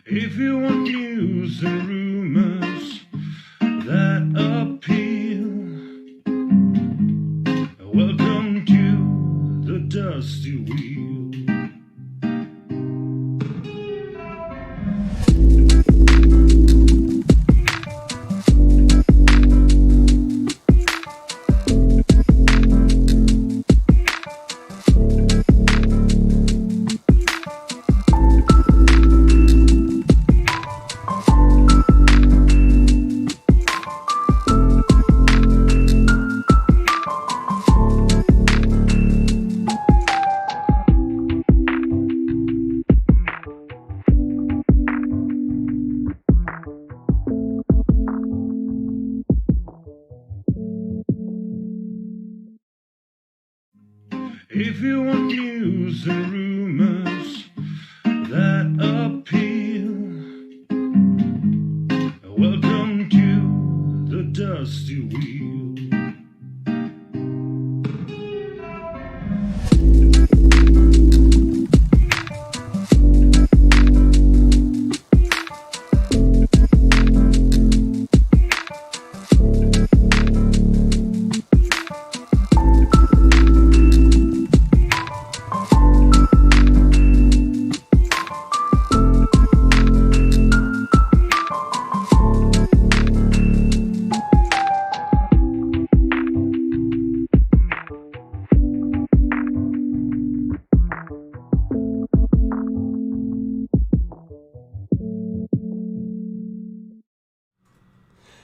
If you want news and rumors that appeal, welcome to the Dusty Wheel. If you want news and rumors that appeal, welcome to the Dusty Wheel.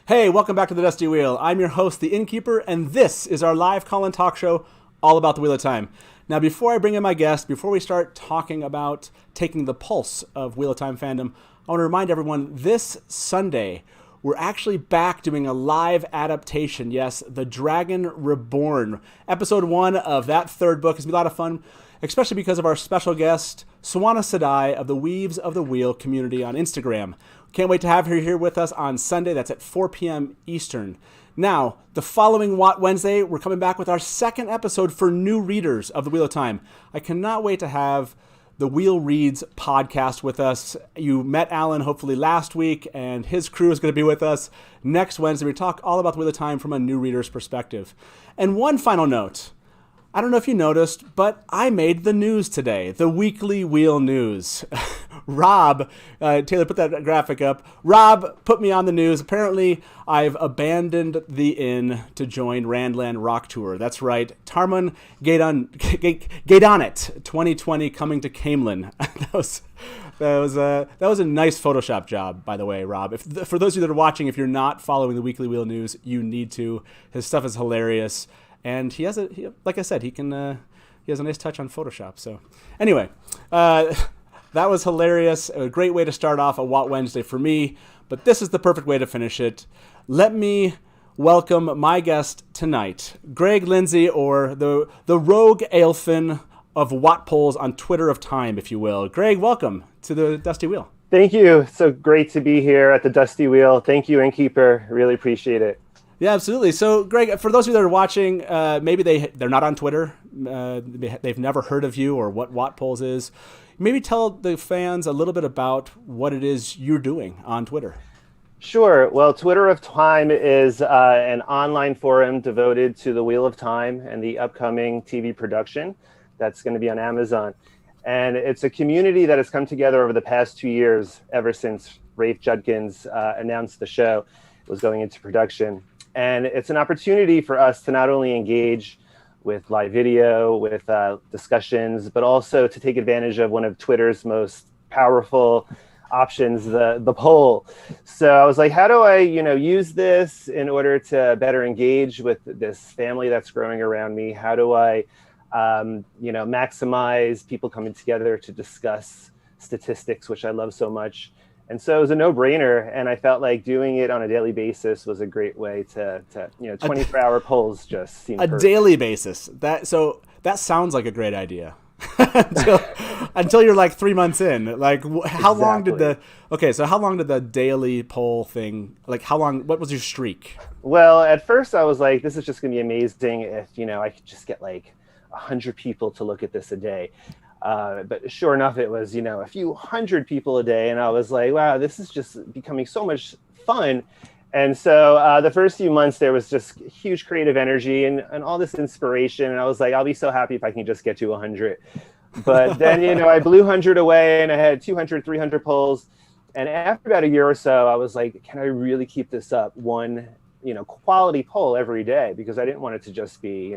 Hey, welcome back to the Dusty Wheel. I'm your host, the Innkeeper, and this is our live call-in talk show all about the Wheel of Time. Now, before I bring in my guest, before we start talking about taking the pulse of Wheel of Time fandom, I want to remind everyone this Sunday, we're actually back doing a live adaptation. Yes, The Dragon Reborn. Episode 1 of that third book is going to be a lot of fun, especially because of our special guest, Swana Sadai of the Weaves of the Wheel community on Instagram. Can't wait to have her here with us on Sunday. That's at 4 p.m. Eastern. Now, the following Wednesday, we're coming back with our second episode for new readers of the Wheel of Time. I cannot wait to have the Wheel Reads podcast with us. You met Alan hopefully last week, and his crew is going to be with us next Wednesday. We talk all about the Wheel of Time from a new reader's perspective. And one final note. I don't know if you noticed, but I made the news today, the weekly Wheel News. Rob, Taylor, put that graphic up. Rob put me on the news. Apparently, I've abandoned the inn to join Randland Rock Tour. That's right. Tarmon Gaidonit 2020 coming to Camelin. That was a nice Photoshop job, by the way, Rob. For those of you that are watching, if you're not following the weekly Wheel News, you need to. His stuff is hilarious. And he has like I said, he has a nice touch on Photoshop. So anyway, that was hilarious. A great way to start off a Wat Wednesday for me, but this is the perfect way to finish it. Let me welcome my guest tonight, Greg Lindsay, or the rogue Aelfinn of WoTPolls on Twitter of Time, if you will. Greg, welcome to the Dusty Wheel. Thank you. So great to be here at the Dusty Wheel. Thank you, Innkeeper. Really appreciate it. Yeah, absolutely. So, Greg, for those of you that are watching, maybe they're not on Twitter, they've never heard of you or what WoTPolls is. Maybe tell the fans a little bit about what it is you're doing on Twitter. Sure. Well, Twitter of Time is an online forum devoted to the Wheel of Time and the upcoming TV production that's going to be on Amazon. And it's a community that has come together over the past 2 years, ever since Rafe Judkins announced the show was going into production. And it's an opportunity for us to not only engage with live video, with discussions, but also to take advantage of one of Twitter's most powerful options, the poll. So I was like, how do I, use this in order to better engage with this family that's growing around me? How do I, maximize people coming together to discuss statistics, which I love so much? And so it was a no-brainer, and I felt like doing it on a daily basis was a great way to 24-hour polls just seem perfect. Daily basis. That sounds like a great idea. until you're like 3 months in. Like, how long did the daily poll thing? Like, what was your streak? Well, at first I was like, this is just gonna be amazing if I could just get like 100 people to look at this a day. But sure enough, it was, a few hundred people a day. And I was like, wow, this is just becoming so much fun. And so the first few months, there was just huge creative energy and all this inspiration. And I was like, I'll be so happy if I can just get to 100. But then, I blew 100 away and I had 200, 300 polls. And after about a year or so, I was like, can I really keep this up? One, quality poll every day, because I didn't want it to just be,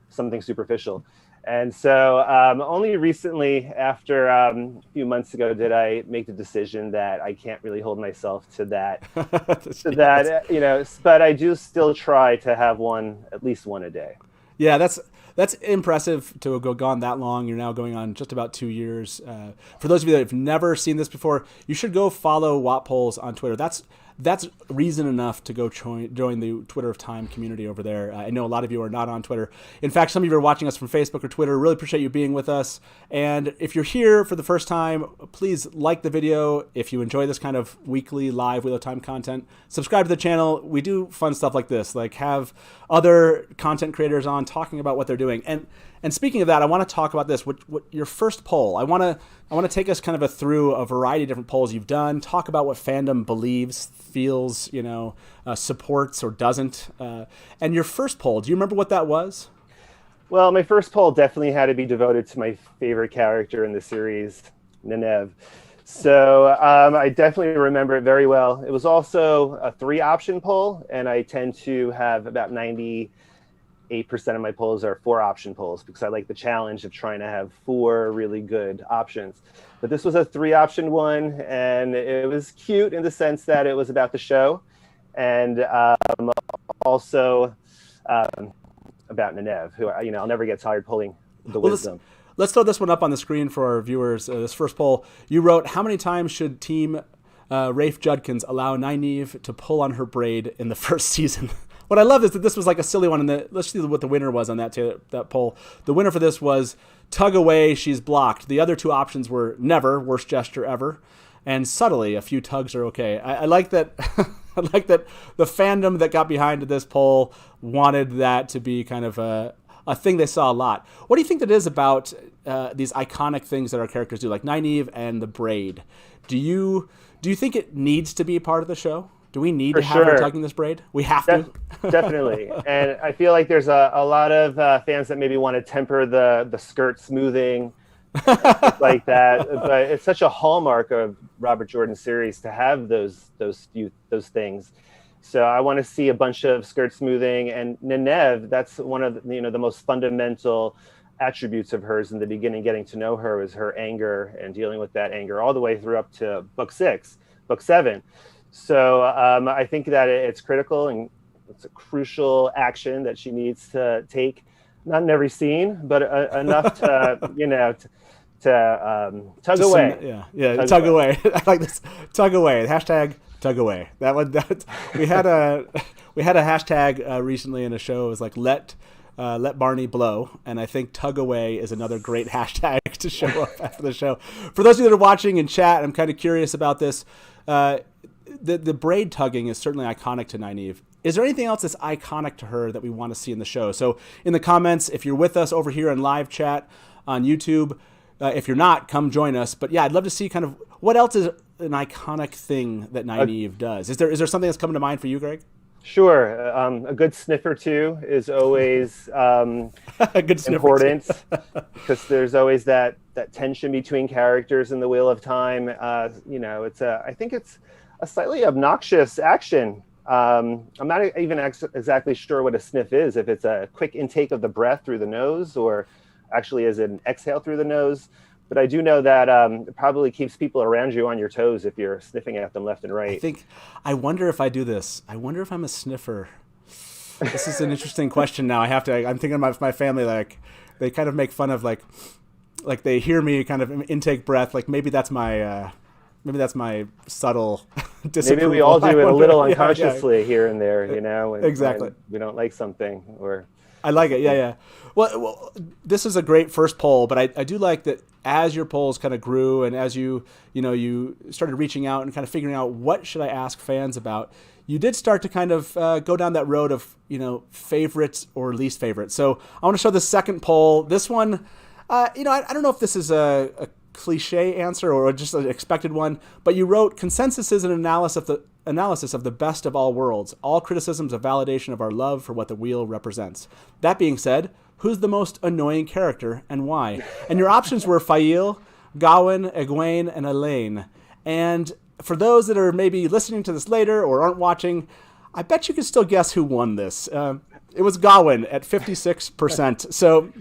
something superficial. And so only recently, after a few months ago, did I make the decision that I can't really hold myself to that, but I do still try to have at least one a day. Yeah, that's impressive to have gone that long. You're now going on just about 2 years. For those of you that have never seen this before, you should go follow WoTPolls on Twitter. That's reason enough to go join the Twitter of Time community over there. I know a lot of you are not on Twitter. In fact, some of you are watching us from Facebook or Twitter. Really appreciate you being with us. And if you're here for the first time, please like the video. If you enjoy this kind of weekly live Wheel of Time content, subscribe to the channel. We do fun stuff like this, like have other content creators on talking about what they're doing. And speaking of that, I want to talk about this. What your first poll? I want to take us kind of through a variety of different polls you've done. Talk about what Fandom believes, feels, supports or doesn't. And your first poll, do you remember what that was? Well, my first poll definitely had to be devoted to my favorite character in the series, Nynaeve. So I definitely remember it very well. It was also a 3-option poll, and I tend to have about 98% of my polls are 4-option polls because I like the challenge of trying to have 4 really good options. But this was a 3-option one, and it was cute in the sense that it was about the show, and also about Nynaeve, who I'll never get tired pulling the wisdom. Let's throw this one up on the screen for our viewers. This first poll, you wrote, how many times should Team Rafe Judkins allow Nynaeve to pull on her braid in the first season? What I love is that this was like a silly one. And let's see what the winner was on that poll. The winner for this was tug away, she's blocked. The other 2 options were never, worst gesture ever, and subtly, a few tugs are okay. I like that. I like that the fandom that got behind this poll wanted that to be kind of a thing they saw a lot. What do you think that is about these iconic things that our characters do, like Nynaeve and the braid? Do you think it needs to be a part of the show? Do we need to have her tugging this braid? We have to. Definitely. And I feel like there's a lot of fans that maybe want to temper the skirt smoothing like that. But it's such a hallmark of Robert Jordan's series to have those things. So I want to see a bunch of skirt smoothing. And Nynaeve, that's one of the most fundamental attributes of hers in the beginning. Getting to know her is her anger and dealing with that anger all the way through up to book 7. So I think that it's critical and it's a crucial action that she needs to take, not in every scene, but enough to, tug away. Tug away. I like this. Tug away. Hashtag tug away. That one. We had a hashtag recently in a show. It was like let Barney blow, and I think tug away is another great hashtag to show up after the show. For those of you that are watching in chat, I'm kind of curious about this. The braid tugging is certainly iconic to Nynaeve. Is there anything else that's iconic to her that we want to see in the show? So in the comments, if you're with us over here in live chat on YouTube, if you're not, come join us. But yeah, I'd love to see kind of what else is an iconic thing that Nynaeve does. Is there something that's coming to mind for you, Greg? Sure. A good sniff or two is always a good important because there's always that tension between characters in the Wheel of Time. I think it's a slightly obnoxious action. I'm not even exactly sure what a sniff is, if it's a quick intake of the breath through the nose or actually as an exhale through the nose. But I do know that it probably keeps people around you on your toes if you're sniffing at them left and right. I wonder if I do this. I wonder if I'm a sniffer. This is an interesting question now. I'm thinking about my family, like they kind of make fun of like they hear me kind of intake breath. Like maybe that's my subtle disapproval. Maybe we all do it a little unconsciously here and there, exactly. When we don't like something or. I like it. Yeah. Well, this is a great first poll, but I do like that as your polls kind of grew and as you started reaching out and kind of figuring out what should I ask fans about, you did start to kind of go down that road of, favorites or least favorites. So I want to show the second poll. This one, I don't know if this is a cliche answer or just an expected one, but you wrote, consensus is an analysis of the best of all worlds. All criticisms a validation of our love for what the wheel represents. That being said, who's the most annoying character and why? And your options were Fail, Gawain, Egwene, and Elaine. And for those that are maybe listening to this later or aren't watching, I bet you can still guess who won this. It was Gawain at 56%. So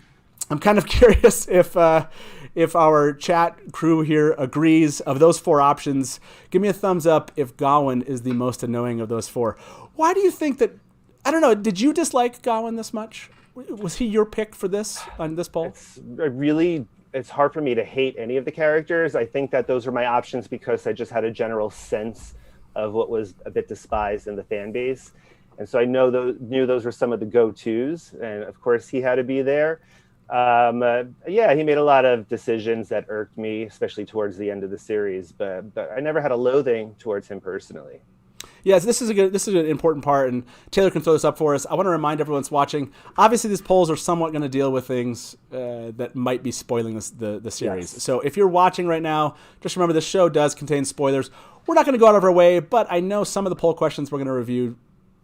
I'm kind of curious if our chat crew here agrees. Of those 4 options, give me a thumbs up if Gawain is the most annoying of those 4. Why do you think that? I don't know. Did you dislike Gawain this much? Was he your pick for this on this poll? It's hard for me to hate any of the characters. I think that those were my options because I just had a general sense of what was a bit despised in the fan base. And so I knew those were some of the go-tos. And of course, he had to be there. He made a lot of decisions that irked me, especially towards the end of the series. But I never had a loathing towards him personally. Yes, this is an important part, and Taylor can throw this up for us. I want to remind everyone that's watching, obviously these polls are somewhat going to deal with things that might be spoiling the series. Yes. So if you're watching right now, just remember the show does contain spoilers. We're not going to go out of our way, but I know some of the poll questions we're going to review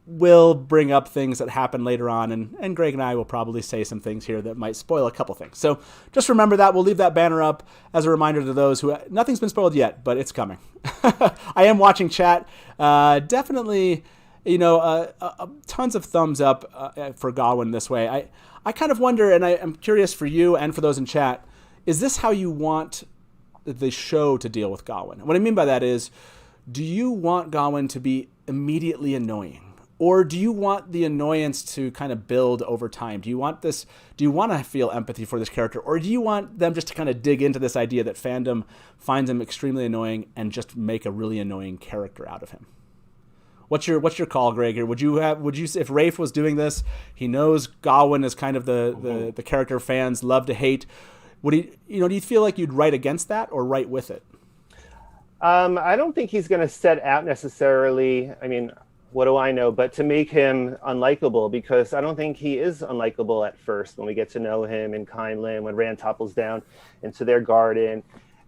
will bring up things that happen later on, and Greg and I will probably say some things here that might spoil a couple things. So just remember that. We'll leave that banner up as a reminder to those who, nothing's been spoiled yet, but it's coming. I am watching chat. Definitely, tons of thumbs up for Gawain this way. I kind of wonder, and I'm curious for you and for those in chat, is this how you want the show to deal with Gawain? What I mean by that is, do you want Gawain to be immediately annoying? Or do you want the annoyance to kind of build over time? Do you want to feel empathy for this character? Or do you want them just to kind of dig into this idea that fandom finds him extremely annoying and just make a really annoying character out of him? What's your call, Greg? Here, would you if Rafe was doing this, he knows Gawain is kind of the character fans love to hate. Would he, do you feel like you'd write against that or write with it? I don't think he's going to set out necessarily. I mean, what do I know? But to make him unlikable, because I don't think he is unlikable at first when we get to know him in Kindland, when Rand topples down into their garden.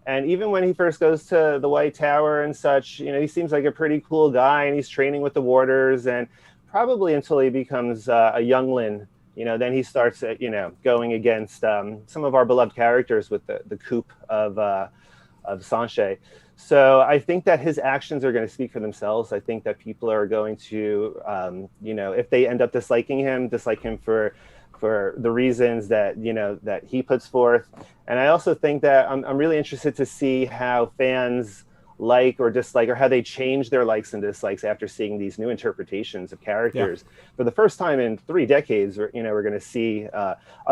And even when he first goes to the White Tower and such, he seems like a pretty cool guy, and he's training with the warders, and probably until he becomes a youngling, then he starts, going against some of our beloved characters with the coup of Sanche. So I think that his actions are going to speak for themselves. I think that people are going to, if they end up disliking him for the reasons that, that he puts forth. And I also think that I'm really interested to see how fans like or dislike, or how they change their likes and dislikes after seeing these new interpretations of characters. Yeah. For the first time in 3 decades, we're going to see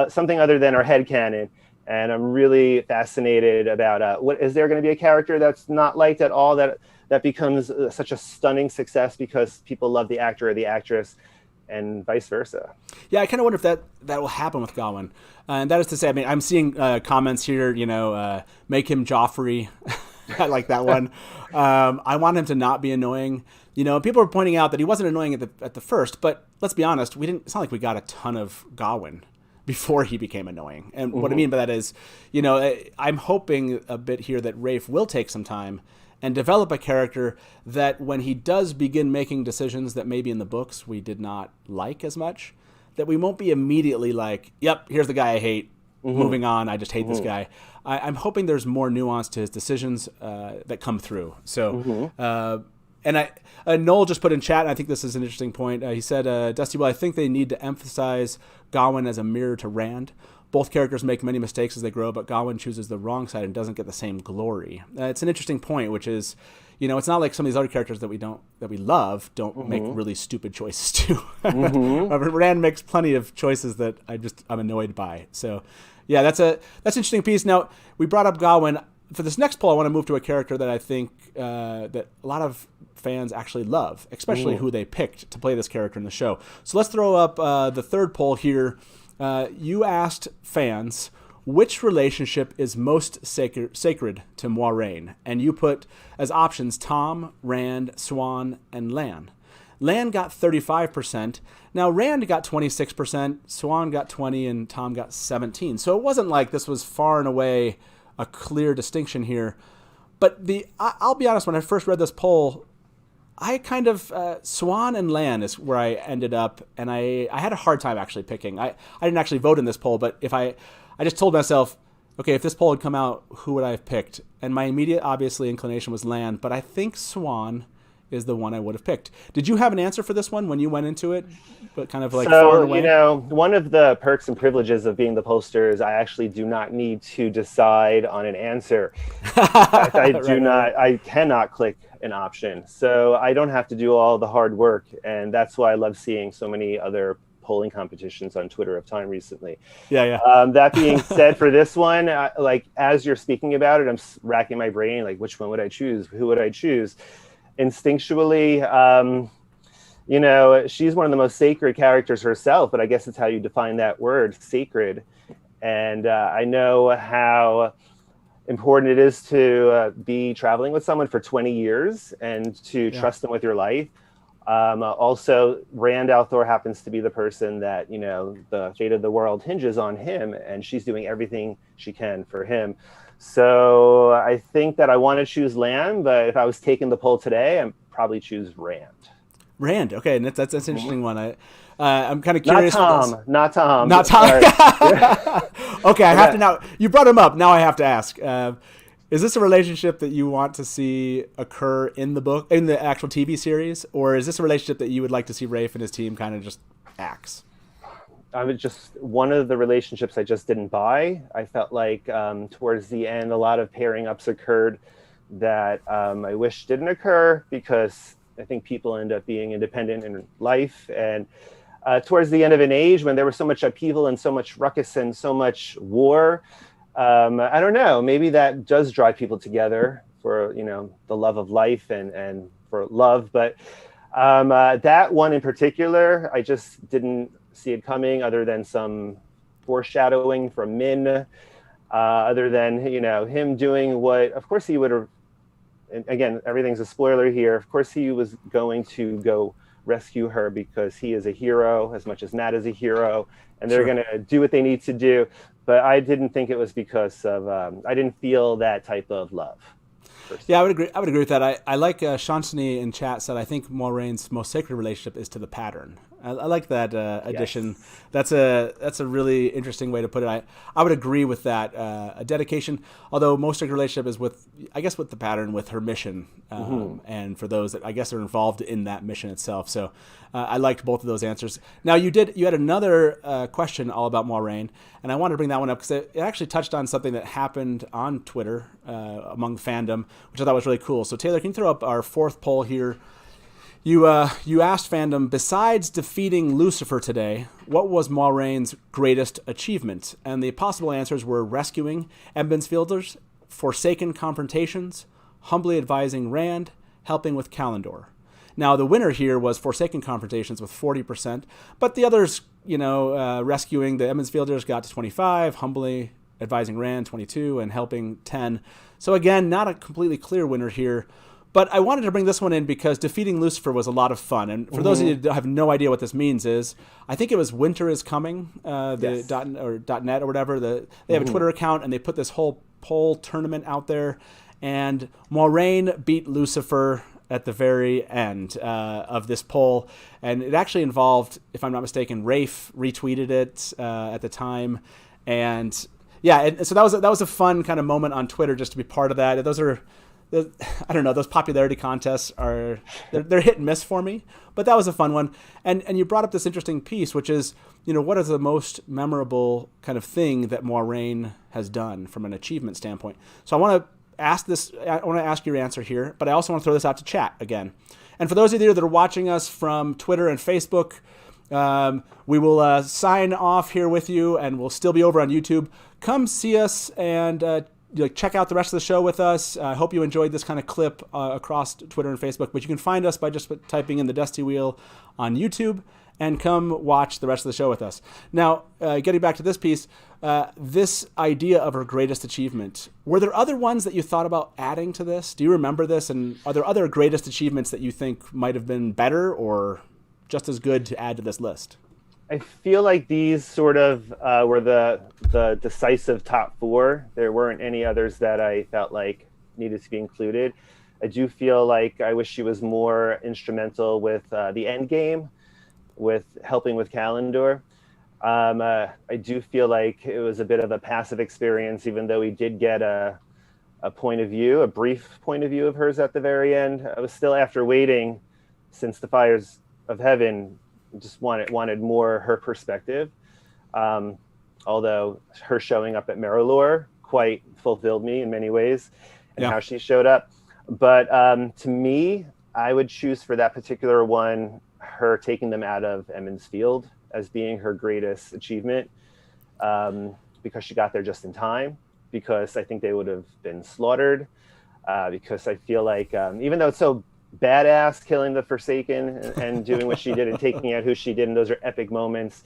something other than our headcanon. And I'm really fascinated about what is there going to be a character that's not liked at all that becomes such a stunning success because people love the actor or the actress, and vice versa. Yeah, I kind of wonder if that will happen with Gawain. And that is to say, I mean, I'm seeing comments here, make him Joffrey. I like that one. I want him to not be annoying. People are pointing out that he wasn't annoying at the first, but let's be honest, it's not like we got a ton of Gawain before he became annoying. And what I mean by that is, I'm hoping a bit here that Rafe will take some time and develop a character that when he does begin making decisions that maybe in the books we did not like as much, that we won't be immediately like, yep, here's the guy I hate, moving on, I just hate this guy. I'm hoping there's more nuance to his decisions that come through. So, and Noel just put in chat, and I think this is an interesting point. He said, Dusty, well, I think they need to emphasize Gawain as a mirror to Rand. Both characters make many mistakes as they grow, but Gawain chooses the wrong side and doesn't get the same glory. It's an interesting point, which is, it's not like some of these other characters that we love don't make really stupid choices too. Rand makes plenty of choices that I'm annoyed by. So, yeah, that's an interesting piece. Now, we brought up Gawain. For this next poll, I want to move to a character that I think that a lot of fans actually love, especially who they picked to play this character in the show. So let's throw up the third poll here. You asked fans which relationship is most sacred to Moiraine, and you put as options Tom, Rand, Swan, and Lan. Lan got 35%. Now, Rand got 26%, Swan got 20%, and Tom got 17%. So it wasn't like this was far and away a clear distinction here. But I'll be honest, when I first read this poll, I kind of, Swan and Lan is where I ended up, and I had a hard time actually picking. I didn't actually vote in this poll, but I just told myself, okay, if this poll had come out, who would I have picked? And my immediate, obviously, inclination was Lan, but I think Swan is the one I would have picked. Did you have an answer for this one when you went into it? But kind of like far and away? You know, one of the perks and privileges of being the pollster is I actually do not need to decide on an answer. In fact, I cannot click an option. So I don't have to do all the hard work. And that's why I love seeing so many other polling competitions on Twitter of Time recently. Yeah. That being said, for this one, like as you're speaking about it, I'm racking my brain, like which one would I choose? Who would I choose? Instinctually, you know, she's one of the most sacred characters herself, but I guess it's how you define that word, sacred. And I know how important it is to be traveling with someone for 20 years and to trust them with your life. Also, Rand al'Thor happens to be the person that, you know, the fate of the world hinges on him, and she's doing everything she can for him. So I think that I want to choose Lan, but if I was taking the poll today, I'd probably choose Rand. Rand, okay, and that's an interesting one. I'm kind of curious. Not Tom. Okay, I have to now. You brought him up. Now I have to ask. Is this a relationship that you want to see occur in the book, in the actual TV series, or is this a relationship that you would like to see Rafe and his team kind of just axe? I was just one of the relationships I just didn't buy. I felt like towards the end, a lot of pairing ups occurred that I wish didn't occur because I think people end up being independent in life. And towards the end of an age when there was so much upheaval and so much ruckus and so much war, I don't know, maybe that does drive people together for, you know, the love of life and for love. But that one in particular, I just didn't see it coming, other than some foreshadowing from Min, other than, you know, him doing what, of course he would have, again, everything's a spoiler here. Of course he was going to go rescue her because he is a hero as much as Nat is a hero, and they're going to do what they need to do. But I didn't think it was because of, I didn't feel that type of love. Yeah, I would agree with that. I like Shantini in chat said, I think Moiraine's most sacred relationship is to the pattern. I like that addition. Yes. That's a really interesting way to put it. I would agree with that. A dedication, although most sacred relationship is with the pattern, with her mission, and for those that I guess are involved in that mission itself. So I liked both of those answers. Now you had another question all about Moiraine, and I wanted to bring that one up because it actually touched on something that happened on Twitter among fandom, which I thought was really cool. So Taylor, can you throw up our fourth poll here? You asked Fandom, besides defeating Lucifer today, what was Moiraine's greatest achievement? And the possible answers were rescuing Ebensfielders, forsaken confrontations, humbly advising Rand, helping with Kalendor. Now, the winner here was forsaken confrontations with 40%, but the others, rescuing the Ebensfielders got to 25, humbly advising Rand 22, and helping 10. So again, not a completely clear winner here. But I wanted to bring this one in because defeating Lucifer was a lot of fun. And for those of you that have no idea what this means is, I think it was Winter is Coming, .net or whatever. They have a Twitter account, and they put this whole poll tournament out there. And Moiraine beat Lucifer at the very end of this poll. And it actually involved, if I'm not mistaken, Rafe retweeted it at the time. And so that was a fun kind of moment on Twitter just to be part of that. Those are... I don't know, those popularity contests they're hit and miss for me, but that was a fun one. And you brought up this interesting piece, which is, what is the most memorable kind of thing that Moiraine has done from an achievement standpoint? So I want to ask your answer here, but I also want to throw this out to chat again. And for those of you that are watching us from Twitter and Facebook, we will sign off here with you, and we'll still be over on YouTube. Come see us and check out the rest of the show with us. I hope you enjoyed this kind of clip across Twitter and Facebook, but you can find us by just typing in the Dusty Wheel on YouTube, and come watch the rest of the show with us. Now, getting back to this piece, this idea of her greatest achievement, were there other ones that you thought about adding to this? Do you remember this? And are there other greatest achievements that you think might have been better or just as good to add to this list? I feel like these sort of were the decisive top 4. There weren't any others that I felt like needed to be included. I do feel like I wish she was more instrumental with the end game, with helping with Calendar. I do feel like it was a bit of a passive experience, even though we did get a point of view, a brief point of view of hers at the very end. I was still, after waiting since the Fires of Heaven, just wanted more her perspective. Although her showing up at Merilor quite fulfilled me in many ways, and how she showed up. But to me, I would choose for that particular one, her taking them out of Emond's Field as being her greatest achievement, because she got there just in time, because I think they would have been slaughtered, because I feel like even though it's so badass killing the Forsaken and doing what she did and taking out who she did, and those are epic moments,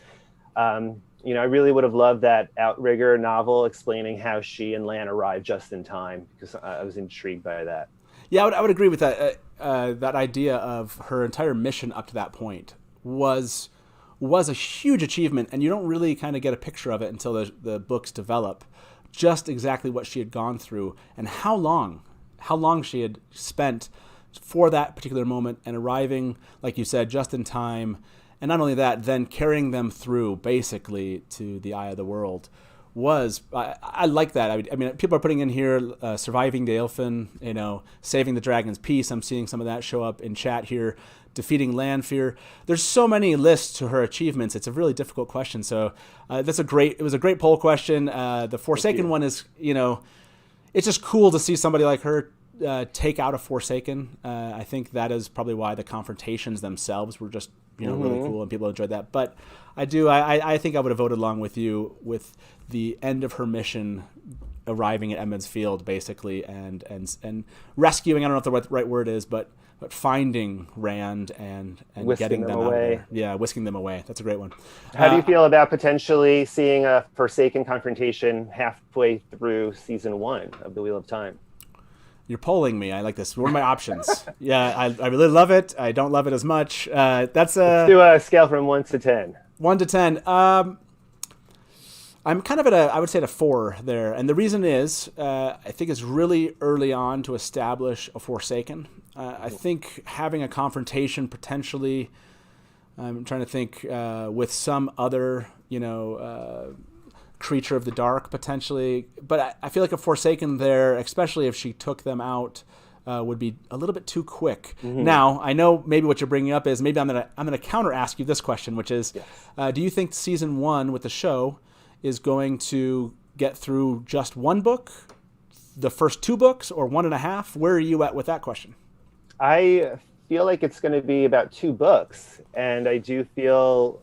I really would have loved that Outrigger novel explaining how she and Lan arrived just in time, because I was intrigued by that. Yeah, I would agree with that. That idea of her entire mission up to that point was a huge achievement, and you don't really kind of get a picture of it until the books develop, just exactly what she had gone through and how long she had spent for that particular moment, and arriving, like you said, just in time. And not only that, then carrying them through basically to the Eye of the World was, I like that. I mean, people are putting in here, surviving the Aelfinn, saving the Dragon's Peace. I'm seeing some of that show up in chat here. Defeating Lanfear. There's so many lists to her achievements. It's a really difficult question. So it was a great poll question. The Forsaken one is, it's just cool to see somebody like her take out a Forsaken. I think that is probably why the confrontations themselves were just really cool, and people enjoyed that. But I think I would have voted along with you with the end of her mission, arriving at Emond's Field basically, and rescuing, I don't know if the right word is, but finding Rand and getting them away. Out of there. Yeah, whisking them away. That's a great one. How do you feel about potentially seeing a Forsaken confrontation halfway through season 1 of The Wheel of Time? You're polling me. I like this. What are my options? Yeah, I really love it. I don't love it as much. Let's do a scale from 1 to 10. 1 to 10. I'm kind of I would say at a 4 there. And the reason is, I think it's really early on to establish a Forsaken. I think having a confrontation potentially, I'm trying to think, with some other, creature of the dark potentially, but I feel like a Forsaken there, especially if she took them out, would be a little bit too quick. Now I know maybe what you're bringing up is, maybe I'm gonna counter ask you this question, which is, do you think season 1 with the show is going to get through just one book, the first 2 books, or 1.5? Where are you at with that question? I feel like it's going to be about 2 books, and I do feel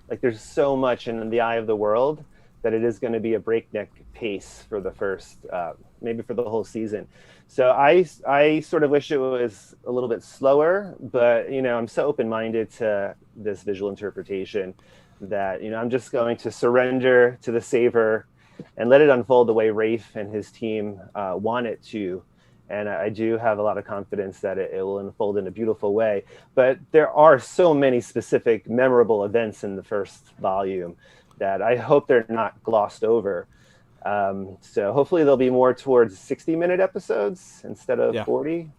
like there's so much in the Eye of the World that it is going to be a breakneck pace for the first, maybe for the whole season. So I sort of wish it was a little bit slower, but, I'm so open-minded to this visual interpretation that, I'm just going to surrender to the Saver and let it unfold the way Rafe and his team want it to. And I do have a lot of confidence that it will unfold in a beautiful way. But there are so many specific memorable events in the first volume that I hope they're not glossed over. So hopefully they'll be more towards 60-minute episodes instead of 40.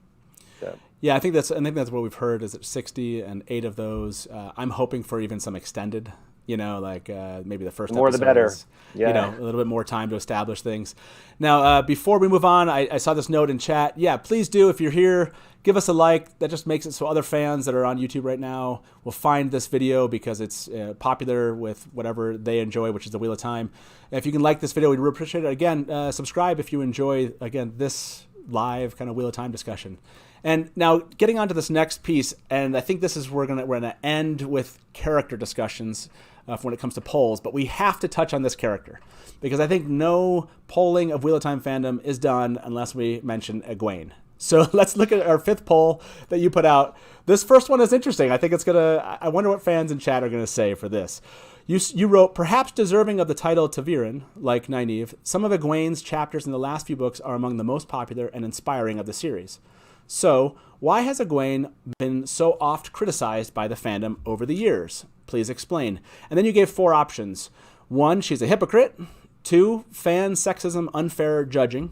So. Yeah, I think that's what we've heard, is that 60, and 8 of those. I'm hoping for even some extended, maybe the first more episode the better. Is, a little bit more time to establish things. Now, before we move on, I saw this note in chat. Yeah, please do, if you're here, give us a like. That just makes it so other fans that are on YouTube right now will find this video, because it's popular with whatever they enjoy, which is the Wheel of Time. If you can like this video, we'd really appreciate it. Again, subscribe if you enjoy, this live kind of Wheel of Time discussion. And now getting on to this next piece, and I think this is where we're gonna end with character discussions when it comes to polls, but we have to touch on this character, because I think no polling of Wheel of Time fandom is done unless we mention Egwene. So let's look at our fifth poll that you put out. This first one is interesting. I think I wonder what fans in chat are going to say for this. You wrote, perhaps deserving of the title Ta'veren, like Nynaeve, some of Egwene's chapters in the last few books are among the most popular and inspiring of the series. So, why has Egwene been so oft criticized by the fandom over the years? Please explain. And then you gave 4 options. 1, she's a hypocrite. 2, fan sexism, unfair judging.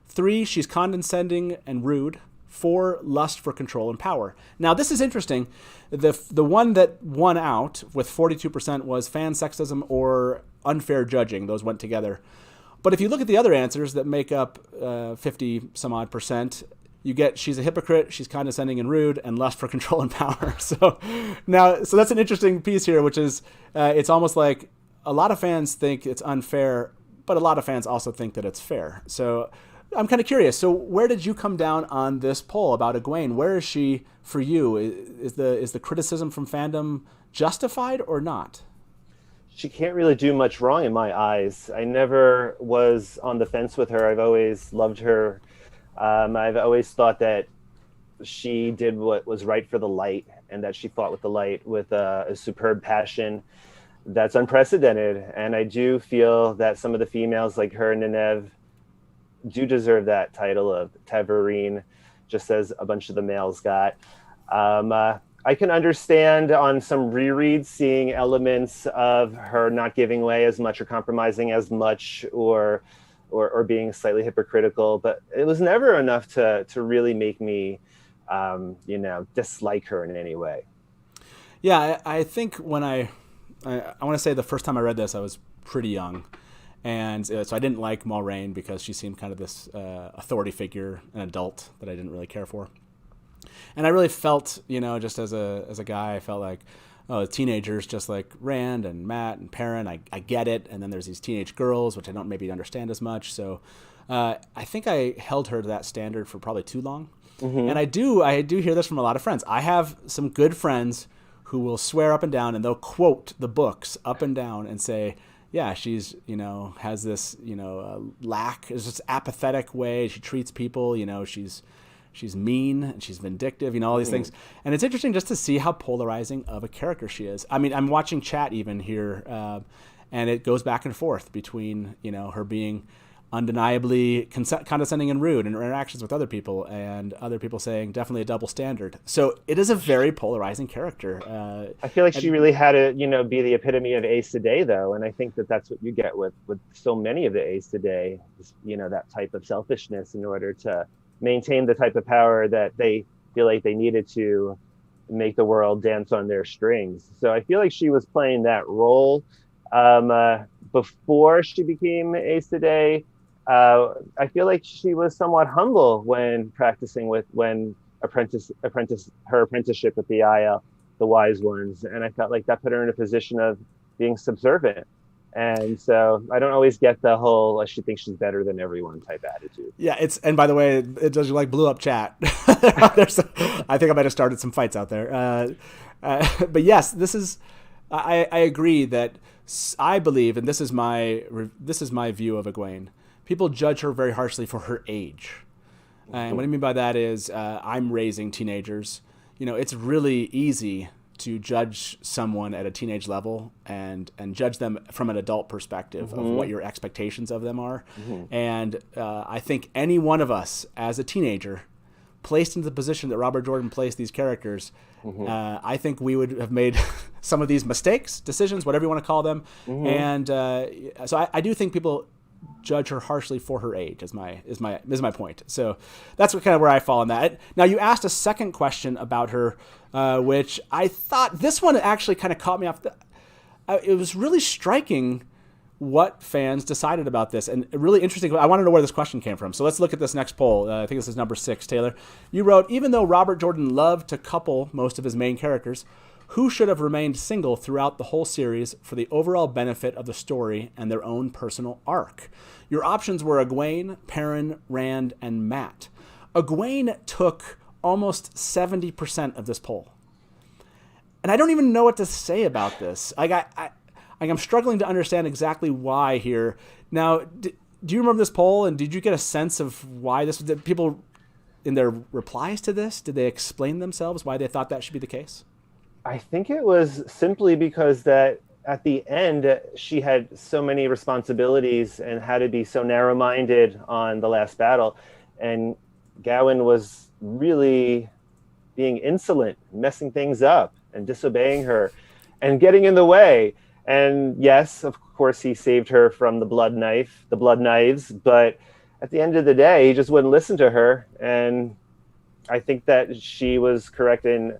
3, she's condescending and rude. 4, lust for control and power. Now, this is interesting. The one that won out with 42% was fan sexism or unfair judging. Those went together. But if you look at the other answers that make up 50 some odd percent, you get she's a hypocrite, she's condescending and rude, and lust for control and power. So that's an interesting piece here, which is it's almost like a lot of fans think it's unfair, but a lot of fans also think that it's fair. So I'm kind of curious. So where did you come down on this poll about Egwene? Where is she for you? Is the criticism from fandom justified or not? She can't really do much wrong in my eyes. I never was on the fence with her. I've always loved her. I've always thought that she did what was right for the light, and that she fought with the light with a superb passion that's unprecedented. And I do feel that some of the females like her and Nynaeve do deserve that title of Ta'veren, just as a bunch of the males got. I can understand on some rereads seeing elements of her not giving way as much or compromising as much or being slightly hypocritical, but it was never enough to really make me dislike her in any way. Yeah, I think when I want to say the first time I read this, I was pretty young. And so I didn't like Moiraine because she seemed kind of this authority figure, an adult that I didn't really care for. And I really felt, just as a guy, I felt like, oh, teenagers just like Rand and Matt and Perrin, I get it. And then there's these teenage girls, which I don't maybe understand as much. So I think I held her to that standard for probably too long. Mm-hmm. And I do hear this from a lot of friends. I have some good friends who will swear up and down, and they'll quote the books up and down and say, yeah, she's, has this, lack, is this apathetic way she treats people, she's mean and she's vindictive, all these things. And it's interesting just to see how polarizing of a character she is. I mean, I'm watching chat even here, and it goes back and forth between, her being undeniably condescending and rude in her interactions with other people, and other people saying definitely a double standard. So it is a very polarizing character. I feel like she really had to, be the epitome of Aes Sedai, though, and I think that that's what you get with so many of the Aes Sedai, that type of selfishness in order to maintain the type of power that they feel like they needed to make the world dance on their strings. So I feel like she was playing that role before she became Aes Sedai. I feel like she was somewhat humble when practicing her apprenticeship with the Aiel, the Wise Ones, and I felt like that put her in a position of being subservient. And so I don't always get the whole she thinks she's better than everyone type attitude. Yeah, and by the way, it does blew up chat. I think I might have started some fights out there. But yes, this is. I agree that I believe, and this is my view of Egwene. People judge her very harshly for her age. And what I mean by that is I'm raising teenagers. It's really easy to judge someone at a teenage level and judge them from an adult perspective of what your expectations of them are. And I think any one of us as a teenager placed into the position that Robert Jordan placed these characters, I think we would have made some of these mistakes, decisions, whatever you want to call them. And so I do think people judge her harshly for her age is my point. So that's kind of where I fall on that. Now, you asked a second question about her, which I thought this one actually kind of caught me off. It was really striking what fans decided about this, and really interesting. I want to know where this question came from. So let's look at this next poll. I think this is number 6, Taylor. You wrote, even though Robert Jordan loved to couple most of his main characters, who should have remained single throughout the whole series for the overall benefit of the story and their own personal arc? Your options were Egwene, Perrin, Rand, and Matt. Egwene took almost 70% of this poll. And I don't even know what to say about this. I'm struggling to understand exactly why here. Now, do you remember this poll, and did you get a sense of why this? Did people in their replies to this, did they explain themselves why they thought that should be the case? I think it was simply because that at the end, she had so many responsibilities and had to be so narrow-minded on the last battle. And Gawain was really being insolent, messing things up and disobeying her and getting in the way. And yes, of course, he saved her from the blood knives, but at the end of the day, he just wouldn't listen to her. And I think that she was correct in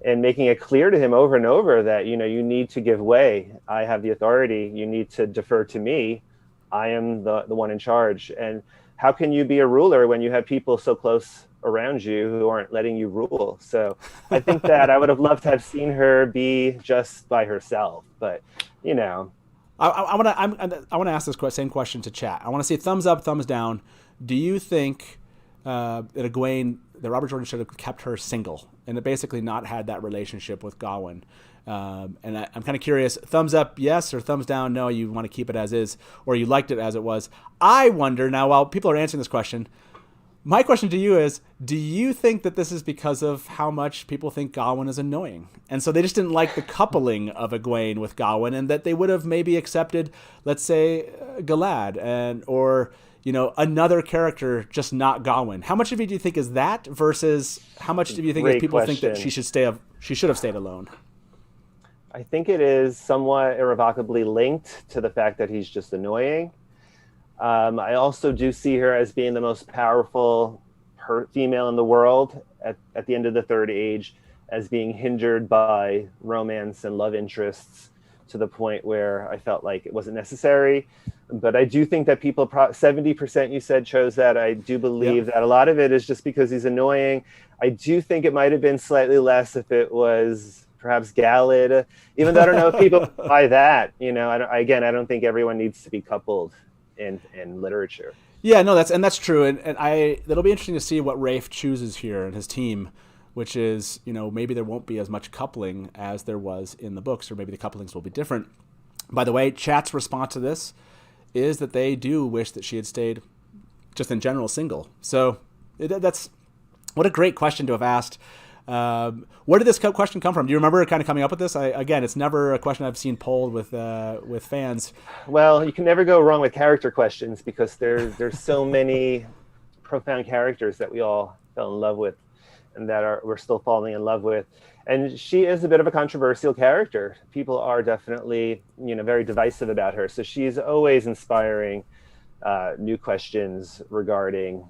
making it clear to him over and over that, you need to give way. I have the authority. You need to defer to me. I am the one in charge. And how can you be a ruler when you have people so close around you who aren't letting you rule? So I think that I would have loved to have seen her be just by herself, but I want to ask this same question to chat. I want to see thumbs up, thumbs down. Do you think that Robert Jordan should have kept her single and basically not had that relationship with Gawain? And I'm kind of curious, thumbs up, yes, or thumbs down, no, you want to keep it as is, or you liked it as it was. I wonder now, while people are answering this question, my question to you is, do you think that this is because of how much people think Gawain is annoying? And so they just didn't like the coupling of Egwene with Gawain, and that they would have maybe accepted, let's say, Galad or another character, just not Gawain. How much of it do you think is that versus how much do you think is people think that she should have stayed alone? I think it is somewhat irrevocably linked to the fact that he's just annoying. I also do see her as being the most powerful female in the world at the end of the Third Age, as being hindered by romance and love interests to the point where I felt like it wasn't necessary. But I do think that people, 70% you said chose that. I do believe that a lot of it is just because he's annoying. I do think it might have been slightly less if it was perhaps Galad, even though I don't know if people buy that. I don't think everyone needs to be coupled in literature. Yeah, no, that's true, and it'll be interesting to see what Rafe chooses here and his team, which is maybe there won't be as much coupling as there was in the books, or maybe the couplings will be different. By the way, chat's response to this is that they do wish that she had stayed, just in general, single. So that's what a great question to have asked. Where did this question come from? Do you remember kind of coming up with this? Again, it's never a question I've seen polled with fans. Well, you can never go wrong with character questions because there's so many profound characters that we all fell in love with and that we're still falling in love with. And she is a bit of a controversial character. People are definitely, very divisive about her. So she's always inspiring new questions regarding,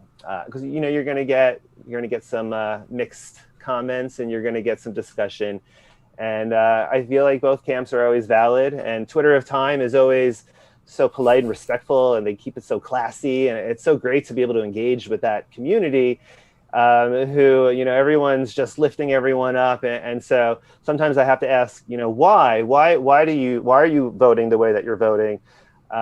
because you're going to get some mixed comments and you're going to get some discussion. And I feel like both camps are always valid. And Twitter of Time is always so polite and respectful, and they keep it so classy. And it's so great to be able to engage with that community. Who, everyone's just lifting everyone up. And so sometimes I have to ask, why are you voting the way that you're voting?